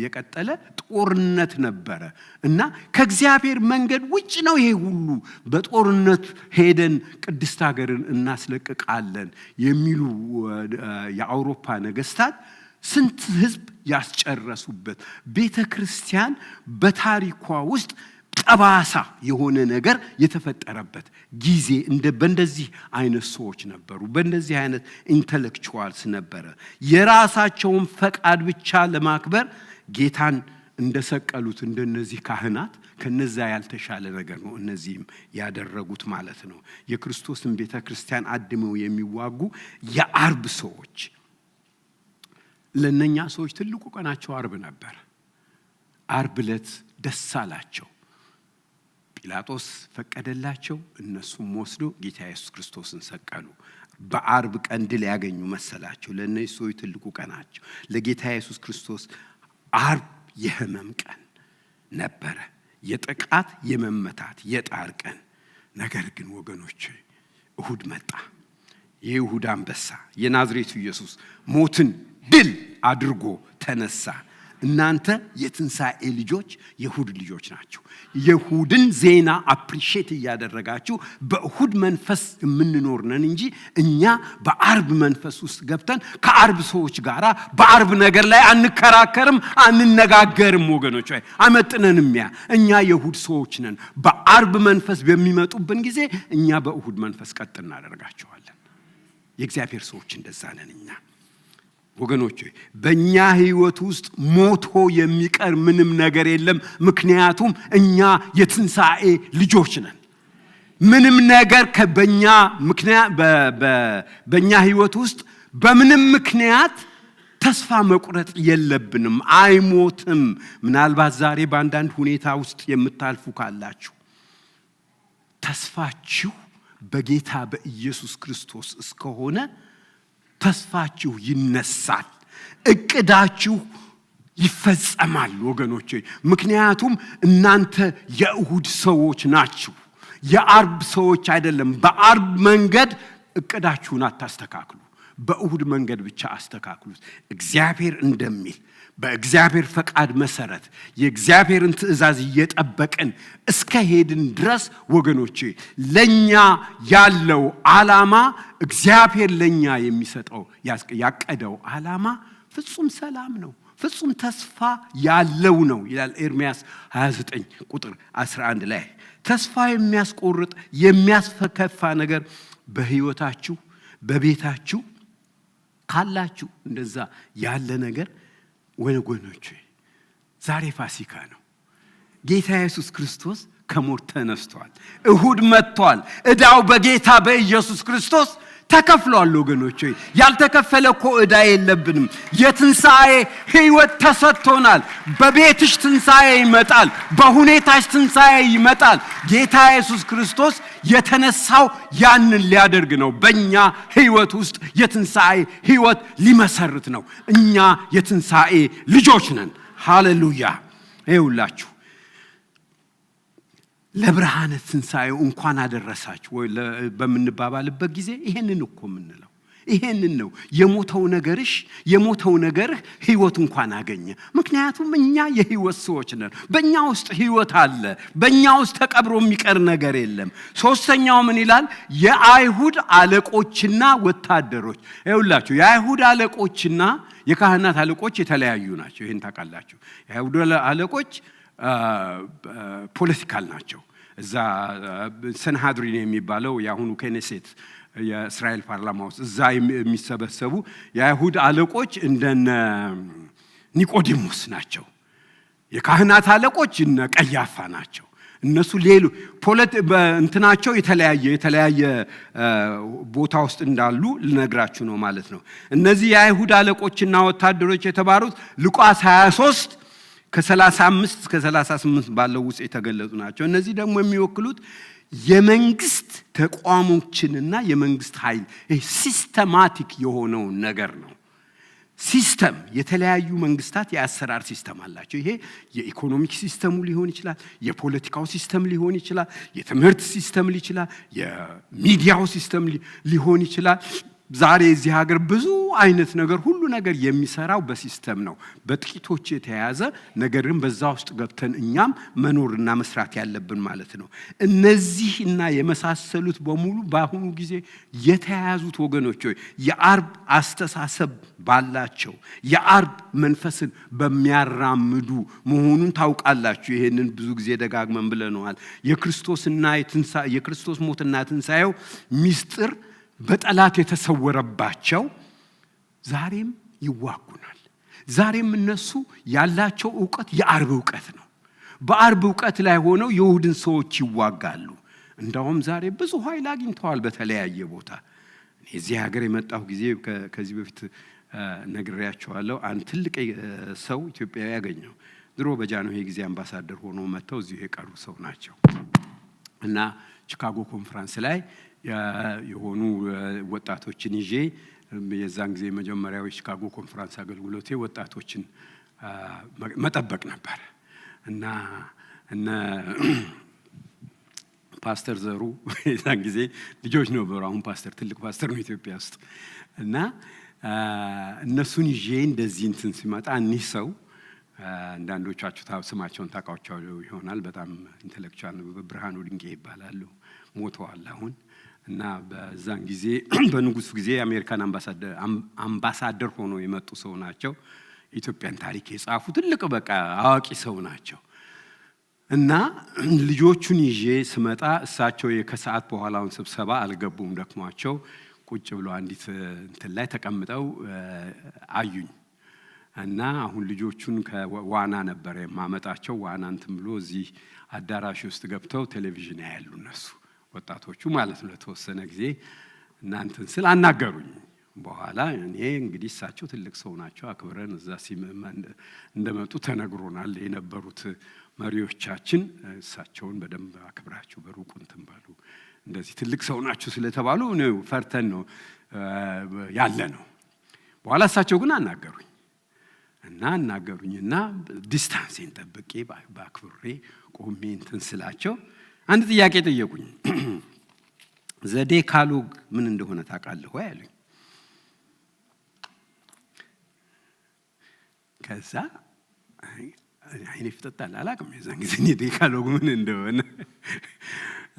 [SPEAKER 1] የቀጠለ ጦርነት ነበረ እና ከእግዚአብሔር መንገድ ውጭ ነው ይሄ ሁሉ። በጦርነት ሄደን ቅድስት ሀገርን እናስለቅቃለን የሚሉ የአውሮፓ ነገስታት ስንት ህዝብ ያስጨረሱበት ቤተ ክርስቲያን በታሪኳ ውስጥ ጠባሳ የሆነ ነገር የተፈጠረበት ጊዜ በእንደዚህ አይነት ሰዎች ነበሩ። በእንደዚህ አይነት ኢንተሌክቹዋልስ ነበረ። የራሳቸውን ፈቃድ ብቻ ለማክበር ጌታን እንደሰቀሉት እንደነዚህ ካህናት ከነዛ ያልተሻለ ነገር ነው እነዚህም ያደረጉት ማለት ነው። የክርስቶስን ቤተ ክርስቲያን አድመው የሚዋጉ የአርብ ሰዎች፣ ለነኛ ሰዎች ትልቁ ቀናቸው አርብ ነበር። አርብ ዕለት ደስ አላቸው። ጲላጦስ ፈቀደላቸው። እነሱም ወስዶ ጌታ ኢየሱስ ክርስቶስን ሰቀሉ። በአርብ ቀን ድል ያገኙ መሰላቸው። ለእነዚህ ሰዎች ትልቁ ቀናቸው። ለጌታ ኢየሱስ ክርስቶስ አርብ የሕመም ቀን ነበረ፣ የጥቃት የመመታት የጣር ቀን። ነገር ግን ወገኖች እሁድ መጣ። የይሁዳ አንበሳ የናዝሬቱ ኢየሱስ ሞትን ድል አድርጎ ተነሳ። እናንተ የትንሣኤ ልጆች የእሁድ ልጆች ናቸው። የእሁድን ዜና አፕሪሼት እያደረጋችሁ በእሁድ መንፈስ የምንኖር ነን እንጂ እኛ በአርብ መንፈስ ውስጥ ገብተን ከአርብ ሰዎች ጋር በአርብ ነገር ላይ አንከራከርም፣ አንነጋገርም። ወገኖች ሆይ አመጥነንም እኛ የእሁድ ሰዎች ነን። በአርብ መንፈስ በሚመጡብን ጊዜ እኛ በእሁድ መንፈስ ቀጥ እናደርጋቸዋለን። የእግዚአብሔር ሰዎች እንደዛ ነን እኛ። ወገኖች በእኛ ህይወት ውስጥ ሞቶ የሚቀር ምንም ነገር የለም። ምክንያቱም እኛ የትንሣኤ ልጆች ነን። ምንም ነገር በእኛ ህይወት ውስጥ በምንም ምክንያት ተስፋ መቁረጥ የለብንም። አይሞትም። ምናልባት ዛሬ በአንዳንድ ሁኔታ ውስጥ የምታልፉ ካላችሁ ተስፋችሁ በጌታ በኢየሱስ ክርስቶስ እስከሆነ ተስፋችሁ ይነሳል፣ እቅዳችሁ ይፈጸማል ወገኖቼ። ምክንያቱም እናንተ የእሁድ ሰዎች ናችሁ፣ የአርብ ሰዎች አይደለም። በአርብ መንገድ እቅዳችሁን አታስተካክሉ፣ በእሁድ መንገድ ብቻ አስተካክሉት። እግዚአብሔር እንደሚል በእግዚአብሔር ፈቃድ መሰረት የእግዚአብሔርን ትእዛዝ እየጠበቅን እስከ ሄድን ድረስ ወገኖቼ ለኛ ያለው ዓላማ እግዚአብሔር ለኛ የሚሰጠው ያቀደው ዓላማ ፍጹም ሰላም ነው፣ ፍጹም ተስፋ ያለው ነው ይላል ኤርምያስ 29 ቁጥር 11 ላይ። ተስፋ የሚያስቆርጥ የሚያስከፋ ነገር በህይወታችሁ በቤታችሁ ካላችሁ እንደዛ ያለ ነገር ወገኖቼ ዛሬ ፋሲካ ነው። ጌታ ኢየሱስ ክርስቶስ ከሞት ተነስቷል። እሁድ መጥቷል። ዕዳው በጌታ በኢየሱስ ክርስቶስ ተከፍሏል ወገኖቼ። ያልተከፈለ እኮ ዕዳ የለብንም። የትንሣኤ ህይወት ተሰጥቶናል። በቤትሽ ትንሣኤ ይመጣል፣ በሁኔታሽ ትንሣኤ ይመጣል። ጌታ ኢየሱስ ክርስቶስ የተነሳው ያንን ሊያደርግ ነው። በእኛ ህይወት ውስጥ የትንሣኤ ህይወት ሊመሰርት ነው። እኛ የትንሣኤ ልጆች ነን። ሃሌሉያ። ይኸውላችሁ ለብርሃነ ትንሣኤው እንኳን አደረሳችሁ ወይ በምንባባልበት ጊዜ ይሄንን እኮ የምንለው ይሄንን ነው። የሞተው ነገርህ ህይወት እንኳን አገኘ። ምክንያቱም እኛ የህይወት ሰዎች ነን። በእኛ ውስጥ ህይወት አለ። በእኛ ውስጥ ተቀብሮ የሚቀር ነገር የለም። ሶስተኛው ምን ይላል? የአይሁድ አለቆችና ወታደሮች። ይኸውላችሁ የአይሁድ አለቆችና የካህናት አለቆች የተለያዩ ናቸው። ይሄን ታውቃላችሁ። የአይሁድ አለቆች ፖለቲካል ናቸው። እዛ ሰንሃድሪን የሚባለው የአሁኑ ኬኔሴት የእስራኤል ፓርላማ ውስጥ እዛ የሚሰበሰቡ የአይሁድ አለቆች እንደነ ኒቆዲሞስ ናቸው። የካህናት አለቆች እነ ቀያፋ ናቸው። እነሱ እንትናቸው የተለያየ ቦታ ውስጥ እንዳሉ ልነግራችሁ ነው ማለት ነው። እነዚህ የአይሁድ አለቆችና ወታደሮች የተባሉት ሉቃስ 23 ከ35 እስከ 38 ባለው ውስጥ የተገለጹ ናቸው። እነዚህ ደግሞ የሚወክሉት የመንግስት ተቋሞችንና የመንግስት ኃይል ሲስተማቲክ የሆነው ነገር ነው። ሲስተም የተለያዩ መንግስታት የአሰራር ሲስተም አላቸው። ይሄ የኢኮኖሚክ ሲስተሙ ሊሆን ይችላል፣ የፖለቲካው ሲስተም ሊሆን ይችላል፣ የትምህርት ሲስተም ሊሆን ይችላል፣ የሚዲያው ሲስተም ሊሆን ይችላል። ዛሬ እዚህ ሀገር ብዙ አይነት ነገር ሁሉ ነገር የሚሰራው በሲስተም ነው። በጥቂቶች የተያዘ ነገርን በዛ ውስጥ ገብተን እኛም መኖርና መስራት ያለብን ማለት ነው። እነዚህና የመሳሰሉት በሙሉ በአሁኑ ጊዜ የተያዙት ወገኖች ሆይ የአርብ አስተሳሰብ ባላቸው የአርብ መንፈስን በሚያራምዱ መሆኑን ታውቃላችሁ። ይሄንን ብዙ ጊዜ ደጋግመን ብለነዋል። የክርስቶስ ሞትና ትንሣኤው ሚስጥር በጠላት የተሰወረባቸው ዛሬም ይዋጉናል። ዛሬም እነሱ ያላቸው ዕውቀት የአርብ ዕውቀት ነው። በአርብ ዕውቀት ላይ ሆነው የይሁድን ሰዎች ይዋጋሉ። እንደውም ዛሬ ብዙ ኃይል አግኝተዋል በተለያየ ቦታ። እዚህ ሀገር የመጣሁ ጊዜ ከዚህ በፊት ነግሬያቸዋለሁ። አንድ ትልቅ ሰው ኢትዮጵያዊ ያገኘው ድሮ በጃንሆይ ጊዜ አምባሳደር ሆኖ መጥተው እዚሁ የቀሩ ሰው ናቸው እና ቺካጎ ኮንፈረንስ ላይ የሆኑ ወጣቶችን ይዤ የዛን ጊዜ መጀመሪያው የቺካጎ ኮንፈረንስ አገልግሎቴ ወጣቶችን መጠበቅ ነበር እና ፓስተር ዘሩ የዛን ጊዜ ልጆች ነበሩ። አሁን ትልቅ ፓስተር ነው ኢትዮጵያ ውስጥ እና እነሱን ይዤ እንደዚህ እንትን ሲመጣ እኒህ ሰው አንዳንዶቻችሁ ስማቸውን ታውቋቸው ይሆናል። በጣም ኢንተሌክቹዋል ነው። ብርሃኑ ድንቄ ይባላሉ። ሞተዋል አሁን እና በዛን ጊዜ በንጉስ ጊዜ የአሜሪካን አምባሳደር ሆኖ የመጡ ሰው ናቸው። ኢትዮጵያን ታሪክ የጻፉ ትልቅ በቃ አዋቂ ሰው ናቸው። እና ልጆቹን ይዤ ስመጣ እሳቸው ከሰዓት በኋላውን ስብሰባ አልገቡም፣ ደክሟቸው ቁጭ ብሎ አንዲት እንትን ላይ ተቀምጠው አዩኝ እና አሁን ልጆቹን ከዋና ነበር የማመጣቸው ዋና እንትን ብሎ እዚህ አዳራሽ ውስጥ ገብተው ቴሌቪዥን ያያሉ እነሱ ወጣቶቹ ማለት ነው ለተወሰነ ጊዜ እና እንትን ስላናገሩኝ በኋላ እኔ እንግዲህ እሳቸው ትልቅ ሰው ናቸው አክብረን እዛ እንደመጡ ተነግሮናል የነበሩት መሪዎቻችን እሳቸውን በደንብ አክብራቸው በሩቁ እንትን ባሉ እንደዚህ ትልቅ ሰው ናቸው ስለተባሉ ነው ፈርተን ነው ያለ ነው በኋላ እሳቸው ግን አናገሩኝና ዲስታንስን ጠብቄ ባክብሬ ቆሜ እንትን ስላቸው አንድ ጥያቄ ጠየቁኝ ዘዴካሎግ ምን እንደሆነ ታውቃለህ ወይ አሉኝ ከዛ አይኔ ፍጥጣል አላውቅም የዛን ጊዜ ዴካሎግ ምን እንደሆነ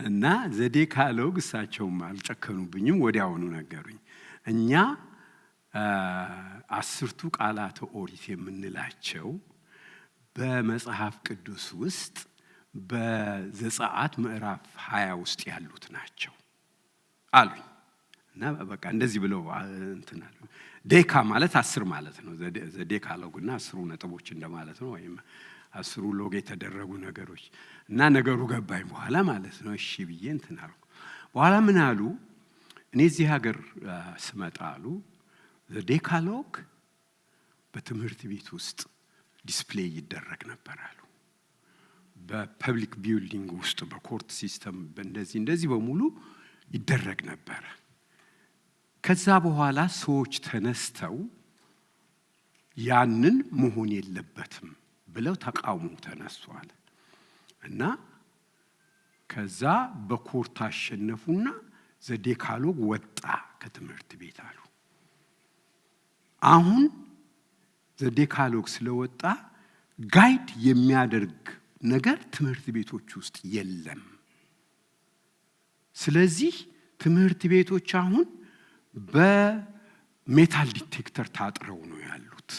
[SPEAKER 1] እና ዘዴካሎግ እሳቸውም አልጨከኑብኝም ወዲያውኑ ነገሩኝ እኛ 10ቱ ቃላተ ኦሪት የምንላቸው በመጽሐፍ ቅዱስ ውስጥ በዘጸአት ምዕራፍ 20 ውስጥ ያሉት ናቸው አሉኝ እና በቃ እንደዚህ ብለው እንትን አሉ ዴካ ማለት 10 ማለት ነው ዘዴካሎግና 10 ነጥቦች እንደማለት ነው ወይም 10 ሎግ የተደረጉ ነገሮች እና ነገሩ ገባኝ በኋላ ማለት ነው እሺ ብዬ እንትን አልኩ በኋላ ምን አሉ እኔ እዚህ ሀገር ስመጣ አሉ ዘዴካሎግ በትምህርት ቤት ውስጥ ዲስፕሌይ ይደረግ ነበር አሉ በፐብሊክ ቢልዲንግ ውስጥ በኮርት ሲስተም እንደዚህ በሙሉ ይደረግ ነበር ከዛ በኋላ ሰዎች ተነስተው ያንን መሆን የለበትም ብለው ተቃውሞ ተነስተዋል እና ከዛ በኮርት አሸነፉና ዘዴካሎግ ወጣ ከትምህርት ቤት አሉ አሁን ዘዴካሎግ ስለወጣ ጋይድ የሚያደርግ ነገር ትምህርት ቤቶች ውስጥ የለም ስለዚህ ትምህርት ቤቶች አሁን በሜታል ዲቴክተር ታጥረው ነው ያሉት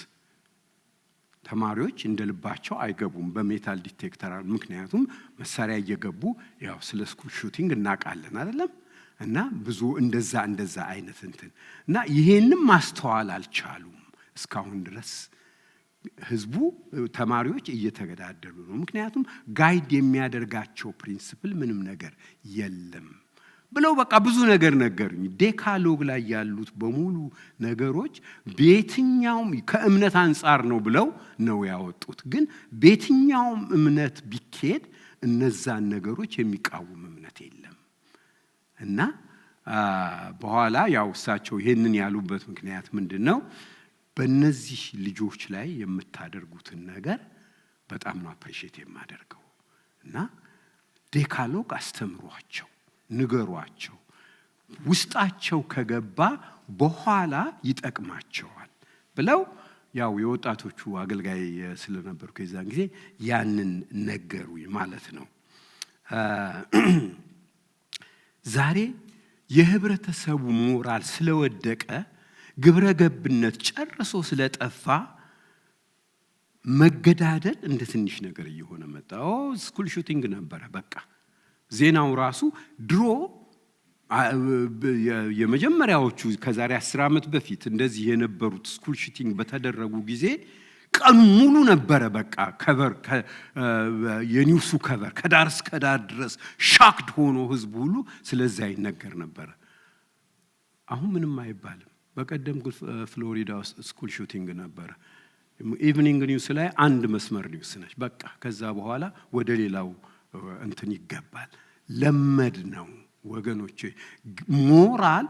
[SPEAKER 1] ተማሪዎች እንደልባቸው አይገቡም በሜታል ዲቴክተር ምክንያቱም መሳሪያ እየገቡ ያው ስለ ስኩል ሹቲንግ እናቃለን አይደለም እና ብዙ እንደዛ አይነት እንትን እና ይሄንም ማስተዋል አልቻሉም እስካሁን ድረስ ህዝቡ ተማሪዎች እየተገዳደሉ ነው ምክንያቱም ጋይድ የሚያደርጋቸው ፕሪንሲፕል ምንም ነገር የለም ብለው በቃ ብዙ ነገር ነገሩኝ ዴካሎግ ላይ ያሉት በሙሉ ነገሮች በየትኛውም ከእምነት አንፃር ነው ብለው ነው ያወጡት ግን በየትኛውም እምነት ቢኬድ እነዛን ነገሮች የሚቃወም እምነት የለም እና በኋላ ያው እሳቸው ይሄንን ያሉበት ምክንያት ምንድነው በእነዚህ ልጆች ላይ የምታደርጉትን ነገር በጣም ነው አፕሪሺየት የማደርገው እና ዴካሎግ አስተምሯቸው ንገሯቸው ውስጣቸው ከገባ በኋላ ይጠቅማቸዋል ብለው ያው የወጣቶቹ አገልጋይ ስለነበርኩ የዛን ጊዜ ያንን ነገሩኝ ማለት ነው ዛሬ የህብረተሰቡ ሞራል ስለወደቀ ግብረ ገብነት ጨርሶ ስለጠፋ መገዳደል እንደ ትንሽ ነገር እየሆነ መጣ ስኩል ሹቲንግ ነበር በቃ ዜናው ራሱ ድሮ የመጀመሪያዎቹ ከዛሬ 10 ዓመት በፊት እንደዚህ የነበሩት ስኩል ሹቲንግ በተደረጉ ጊዜ ቀን ሙሉ ነበር በቃ ከቨር የኒውሱ ከቨር ከዳር እስከ ዳር ድረስ ሻክድ ሆኖ ህዝቡ ሁሉ ስለዚህ ይነገር ነበር አሁን ምንም አይባልም በቀደም ፍሎሪዳ ውስጥ ስኩል ሹቲንግ ነበር ኢቭኒንግ ኒውስ ላይ አንድ መስመር ኒውስ ነች በቃ ከዛ በኋላ ወደ ሌላው እንትን ይገባል ለመድ ነው ወገኖቼ ሞራል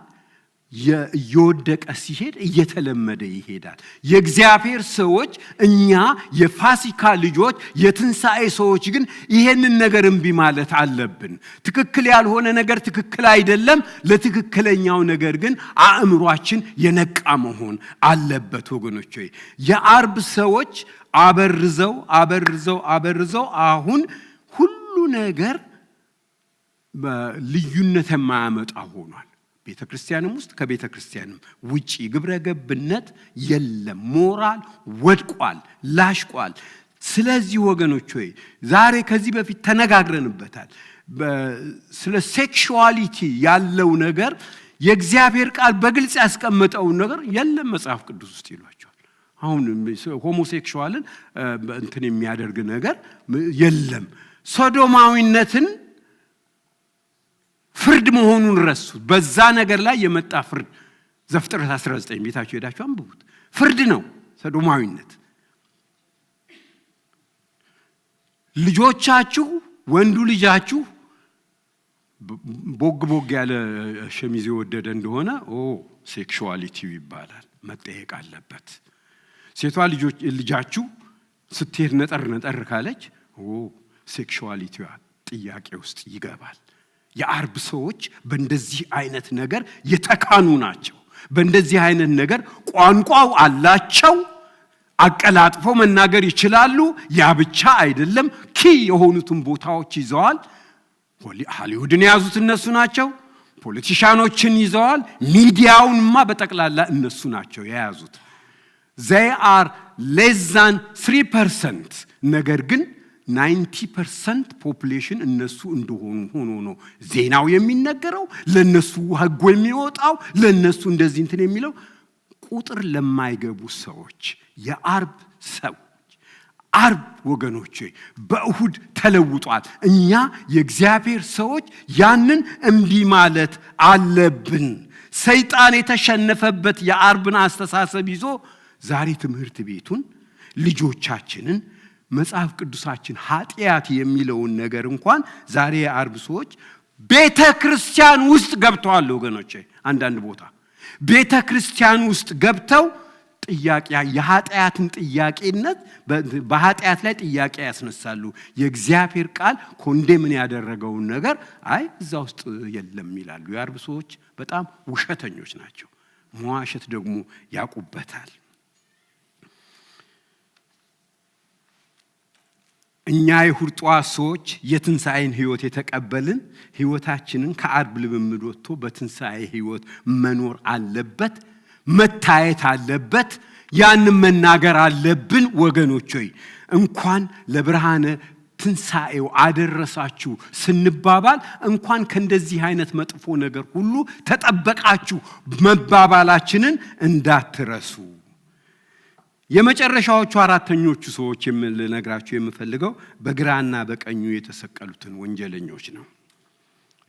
[SPEAKER 1] የወደቀ ሲሄድ እየተለመደ ይሄዳል የእግዚአብሔር ሰዎች እኛ የፋሲካ ልጆች የትንሳኤ ሰዎች ግን ይሄንን ነገር እንቢ ማለት አለብን ትክክል ያልሆነ ነገር ትክክል አይደለም ለትክክለኛው ነገር ግን አእምሯችን የነቃ መሆን አለበት ወገኖቼ የአርብ ሰዎች አበርዘው አሁን ሁሉ ነገር ልዩነት የማያመጣ ሆኗል ቤተክርስቲያንም ውስጥ ከቤተክርስቲያንም ውጪ ግብረ ገብነት የለም ሞራል ወድቋል ላሽቋል ስለዚህ ወገኖች ሆይ ዛሬ ከዚህ በፊት ተነጋግረንበታል ስለ ሴክሹዋሊቲ ያለው ነገር የእግዚአብሔር ቃል በግልጽ ያስቀመጠው ነገር የለም መጽሐፍ ቅዱስ ውስጥ ይሏቸዋል። አሁን ሆሞሴክሹዋልን እንትን የሚያደርግ ነገር የለም። ሶዶማዊነትን ፍርድ መሆኑን ረሱት። በዛ ነገር ላይ የመጣ ፍርድ ዘፍጥረት 19 ቤታችሁ ሄዳችሁ አንብቡት። ፍርድ ነው ሶዶማዊነት። ልጆቻችሁ ወንዱ ልጃችሁ ቦግ ያለ ሸሚዝ የወደደ እንደሆነ ሴክሹዋሊቲው ይባላል፣ መጠየቅ አለበት። ሴቷ ልጃችሁ ስትሄድ ነጠር ካለች ሴክሹዋሊቲዋ ጥያቄ ውስጥ ይገባል። የአርብ ሰዎች በእንደዚህ አይነት ነገር የተካኑ ናቸው። በእንደዚህ አይነት ነገር ቋንቋው አላቸው። አቀላጥፎ መናገር ይችላሉ። ያ ብቻ አይደለም፣ የሆኑትን ቦታዎች ይዘዋል። ሃሊውድን የያዙት እነሱ ናቸው። ፖለቲሻኖችን ይዘዋል። ሚዲያውንማ በጠቅላላ እነሱ ናቸው የያዙት። they are less than 3%። ነገር ግን 90% ፖፑሌሽን እነሱ እንደሆኑ ሆኖ ነው ዜናው የሚነገረው፣ ለነሱ ህግ የሚወጣው፣ ለነሱ እንደዚህ እንትን የሚለው። ቁጥር ለማይገቡ ሰዎች የአርብ ሰዎች አርብ ወገኖቼ በእሁድ ተለውጧል። እኛ የእግዚአብሔር ሰዎች ያንን እምቢ ማለት አለብን። ሰይጣን የተሸነፈበት የአርብን አስተሳሰብ ይዞ ዛሬ ትምህርት ቤቱን ልጆቻችንን መጽሐፍ ቅዱሳችን ኃጢአት የሚለውን ነገር እንኳን ዛሬ የአርብ ሰዎች ቤተክርስቲያን ውስጥ ገብተዋል ወገኖቼ። አንዳንድ ቦታ ቤተክርስቲያን ውስጥ ገብተው ጥያቄ የኃጢአትን ጥያቄነት በኃጢአት ላይ ጥያቄ ያስነሳሉ። የእግዚአብሔር ቃል ኮንዴምን ያደረገውን ነገር እዛ ውስጥ የለም ይላሉ። የአርብ ሰዎች በጣም ውሸተኞች ናቸው። መዋሸት ደግሞ ያውቁበታል። እኛ የእሁድ ጠዋት ሰዎች የትንሣኤን ህይወት የተቀበልን ህይወታችንን ከአርብ ልምምድ ወጥቶ በትንሣኤ ህይወት መኖር አለበት፣ መታየት አለበት። ያንን መናገር አለብን ወገኖች ሆይ። እንኳን ለብርሃነ ትንሣኤው አደረሳችሁ ስንባባል እንኳን ከእንደዚህ አይነት መጥፎ ነገር ሁሉ ተጠበቃችሁ መባባላችንን እንዳትረሱ። የመጨረሻዎቹ አራተኞቹ ሰዎች ልነግራችሁ የምፈልገው በግራና በቀኙ የተሰቀሉትን ወንጀለኞች ነው።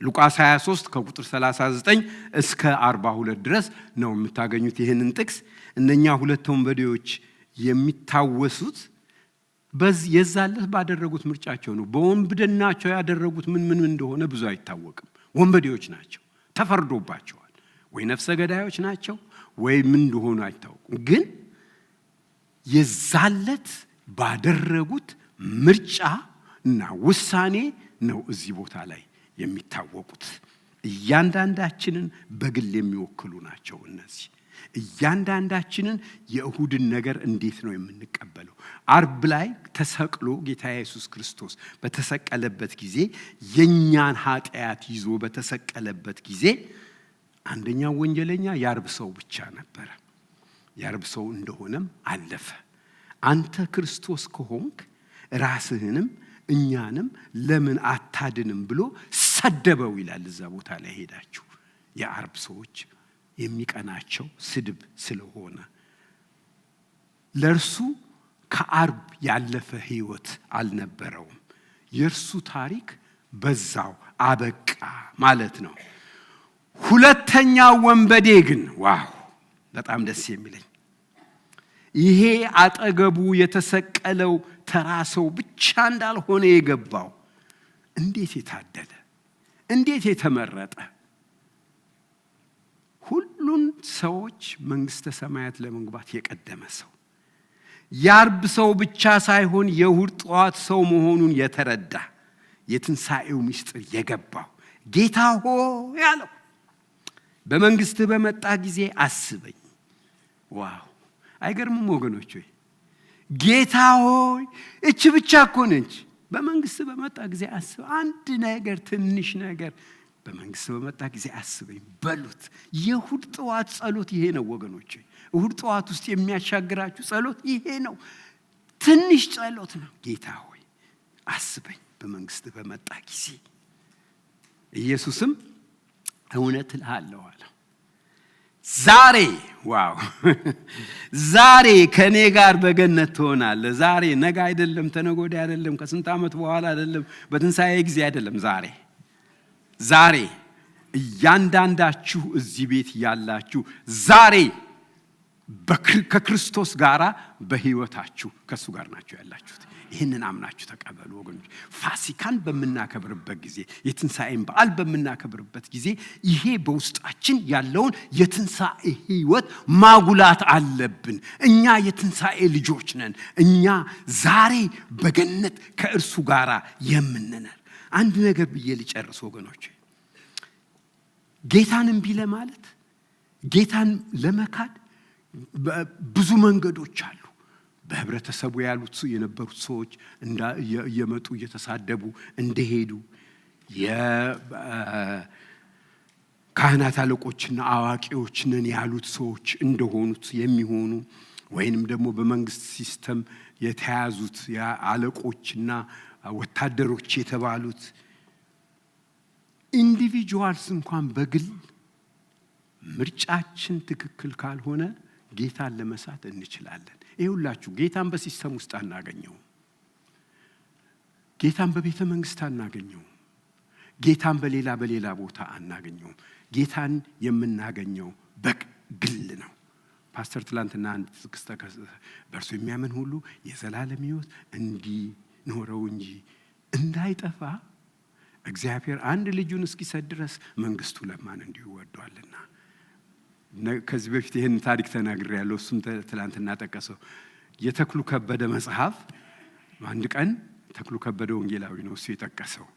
[SPEAKER 1] ሉቃስ 23 ከቁጥር 39 እስከ 42 ድረስ ነው የምታገኙት ይህንን ጥቅስ። እነኛ ሁለት ወንበዴዎች የሚታወሱት የዛለት ባደረጉት ምርጫቸው ነው። በወንብድናቸው ያደረጉት ምን እንደሆነ ብዙ አይታወቅም። ወንበዴዎች ናቸው፣ ተፈርዶባቸዋል። ወይ ነፍሰ ገዳዮች ናቸው ወይ ምን እንደሆኑ አይታወቅም። ግን የዛለት ባደረጉት ምርጫ እና ውሳኔ ነው እዚህ ቦታ ላይ የሚታወቁት። እያንዳንዳችንን በግል የሚወክሉ ናቸው እነዚህ። እያንዳንዳችንን የእሁድን ነገር እንዴት ነው የምንቀበለው? አርብ ላይ ተሰቅሎ ጌታ ኢየሱስ ክርስቶስ በተሰቀለበት ጊዜ የኛን ኃጢአት ይዞ በተሰቀለበት ጊዜ አንደኛው ወንጀለኛ የአርብ ሰው ብቻ ነበረ። የአርብ ሰው እንደሆነም አለፈ። አንተ ክርስቶስ ከሆንክ ራስህንም እኛንም ለምን አታድንም ብሎ ሰደበው ይላል። እዛ ቦታ ላይ ሄዳችሁ የአርብ ሰዎች የሚቀናቸው ስድብ ስለሆነ ለርሱ ከአርብ ያለፈ ህይወት አልነበረውም። የርሱ ታሪክ በዛው አበቃ ማለት ነው። ሁለተኛው ወንበዴ ግን በጣም ደስ የሚለኝ ይሄ አጠገቡ የተሰቀለው ተራ ሰው ብቻ እንዳልሆነ የገባው እንዴት የታደለ እንዴት የተመረጠ! ሁሉን ሰዎች መንግስተ ሰማያት ለመግባት የቀደመ ሰው፣ የአርብ ሰው ብቻ ሳይሆን የእሁድ ጠዋት ሰው መሆኑን የተረዳ የትንሣኤው ምስጢር የገባው ጌታ ሆይ ያለው በመንግስት በመጣ ጊዜ አስበኝ። አይገርምም ወገኖች ሆይ? ጌታ ሆይ እቺ ብቻ እኮ ነች። በመንግስት በመጣ ጊዜ አስብ። አንድ ነገር ትንሽ ነገር በመንግስት በመጣ ጊዜ አስበኝ በሉት። የእሁድ ጠዋት ጸሎት ይሄ ነው ወገኖች። እሁድ ጠዋት ውስጥ የሚያሻግራችሁ ጸሎት ይሄ ነው። ትንሽ ጸሎት ነው። ጌታ ሆይ አስበኝ በመንግስት በመጣ ጊዜ። ኢየሱስም እውነት እልሃለሁ አለ፣ ዛሬ ዋው ዛሬ ከኔ ጋር በገነት ትሆናለህ። ዛሬ ነገ አይደለም፣ ተነገ ወዲያ አይደለም፣ ከስንት ዓመት በኋላ አይደለም፣ በትንሣኤ ጊዜ አይደለም። ዛሬ እያንዳንዳችሁ እዚህ ቤት ያላችሁ ዛሬ ከክርስቶስ ጋር በሕይወታችሁ ከሱ ጋር ናችሁ ያላችሁት። ይህንን አምናችሁ ተቀበሉ ወገኖች። ፋሲካን በምናከብርበት ጊዜ፣ የትንሣኤን በዓል በምናከብርበት ጊዜ ይሄ በውስጣችን ያለውን የትንሣኤ ሕይወት ማጉላት አለብን። እኛ የትንሣኤ ልጆች ነን። እኛ ዛሬ በገነት ከእርሱ ጋር የምንኖር። አንድ ነገር ብዬ ልጨርስ ወገኖች። ጌታን እምቢ ለማለት፣ ጌታን ለመካድ ብዙ መንገዶች አሉ። በህብረተሰቡ ያሉት የነበሩት ሰዎች እየመጡ እየተሳደቡ እንደሄዱ፣ የካህናት አለቆችና አዋቂዎች ነን ያሉት ሰዎች እንደሆኑት የሚሆኑ፣ ወይንም ደግሞ በመንግስት ሲስተም የተያዙት አለቆችና ወታደሮች የተባሉት ኢንዲቪጁዋልስ እንኳን በግል ምርጫችን ትክክል ካልሆነ ጌታን ለመሳት እንችላለን። ይኸውላችሁ ጌታን በሲስተም ውስጥ አናገኘው። ጌታን በቤተ መንግስት አናገኘው። ጌታን በሌላ ቦታ አናገኘው። ጌታን የምናገኘው በግል ነው። ፓስተር ትላንትና አንድ ጥቅስ በእርሱ የሚያምን ሁሉ የዘላለም ሕይወት እንዲኖረው እንጂ እንዳይጠፋ እግዚአብሔር አንድ ልጁን እስኪሰጥ ድረስ መንግስቱ ለማን እንዲሁ ወዷልና። ከዚህ በፊት ይሄን ታሪክ ተናግሬያለሁ። እሱም ትላንትና ጠቀሰው። የተክሉ ከበደ መጽሐፍ አንድ ቀን ተክሉ ከበደ ወንጌላዊ ነው እሱ የጠቀሰው።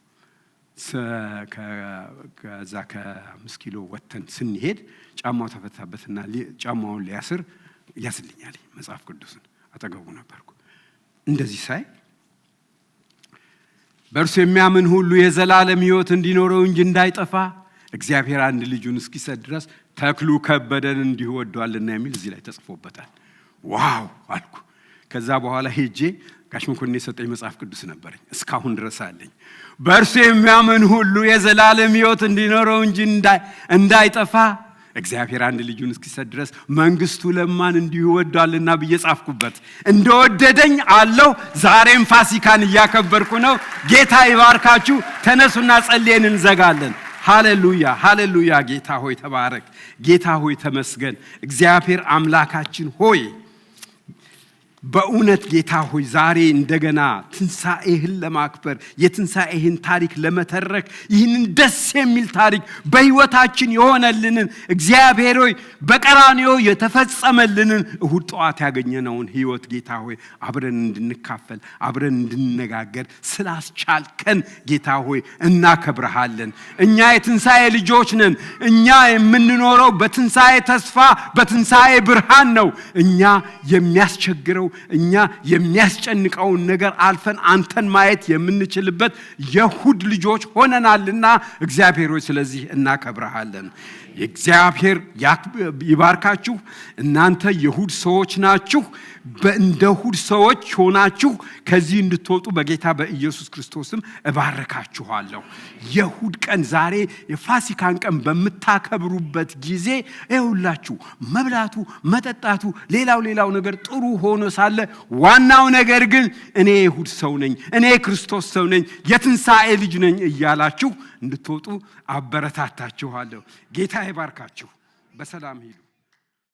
[SPEAKER 1] ከዛ ከ5 ኪሎ ወተን ስንሄድ ጫማው ተፈታበትና ጫማውን ሊያስር ያስልኛል መጽሐፍ ቅዱስን አጠገቡ ነበርኩ። እንደዚህ ሳይ በእርሱ የሚያምን ሁሉ የዘላለም ሕይወት እንዲኖረው እንጂ እንዳይጠፋ እግዚአብሔር አንድ ልጁን እስኪሰጥ ድረስ ተክሉ ከበደን እንዲሁ ወዷልና የሚል እዚህ ላይ ተጽፎበታል። ዋው አልኩ። ከዛ በኋላ ሄጄ ጋሽ መኮንን የሰጠኝ መጽሐፍ ቅዱስ ነበረኝ፣ እስካሁን ድረስ አለኝ። በእርሱ የሚያምን ሁሉ የዘላለም ሕይወት እንዲኖረው እንጂ እንዳይጠፋ እግዚአብሔር አንድ ልጁን እስኪሰጥ ድረስ መንግስቱ ለማን እንዲሁ ወዷልና ብዬ ጻፍኩበት። እንደወደደኝ አለው። ዛሬም ፋሲካን እያከበርኩ ነው። ጌታ ይባርካችሁ። ተነሱና ጸልየን እንዘጋለን። ሃሌሉያ ሃሌሉያ። ጌታ ሆይ ተባረክ። ጌታ ሆይ ተመስገን። እግዚአብሔር አምላካችን ሆይ በእውነት ጌታ ሆይ ዛሬ እንደገና ትንሣኤህን ለማክበር የትንሣኤህን ታሪክ ለመተረክ ይህንን ደስ የሚል ታሪክ በሕይወታችን የሆነልንን እግዚአብሔር ሆይ በቀራንዮ የተፈጸመልንን እሁድ ጠዋት ያገኘነውን ሕይወት ጌታ ሆይ አብረን እንድንካፈል አብረን እንድንነጋገር ስላስቻልከን ጌታ ሆይ እናከብረሃለን። እኛ የትንሣኤ ልጆች ነን። እኛ የምንኖረው በትንሣኤ ተስፋ በትንሣኤ ብርሃን ነው። እኛ የሚያስቸግረው እኛ የሚያስጨንቀውን ነገር አልፈን አንተን ማየት የምንችልበት የእሁድ ልጆች ሆነናልና እግዚአብሔር ሆይ ስለዚህ እናከብረሃለን። እግዚአብሔር ይባርካችሁ። እናንተ የእሁድ ሰዎች ናችሁ። እንደ እሁድ ሰዎች ሆናችሁ ከዚህ እንድትወጡ በጌታ በኢየሱስ ክርስቶስም እባረካችኋለሁ። የእሁድ ቀን ዛሬ የፋሲካን ቀን በምታከብሩበት ጊዜ ይኸውላችሁ መብላቱ መጠጣቱ ሌላው ነገር ጥሩ ሆኖ ሳለ ዋናው ነገር ግን እኔ የእሁድ ሰው ነኝ፣ እኔ ክርስቶስ ሰው ነኝ፣ የትንሣኤ ልጅ ነኝ እያላችሁ እንድትወጡ አበረታታችኋለሁ። ጌታ ይባርካችሁ። በሰላም ሂዱ።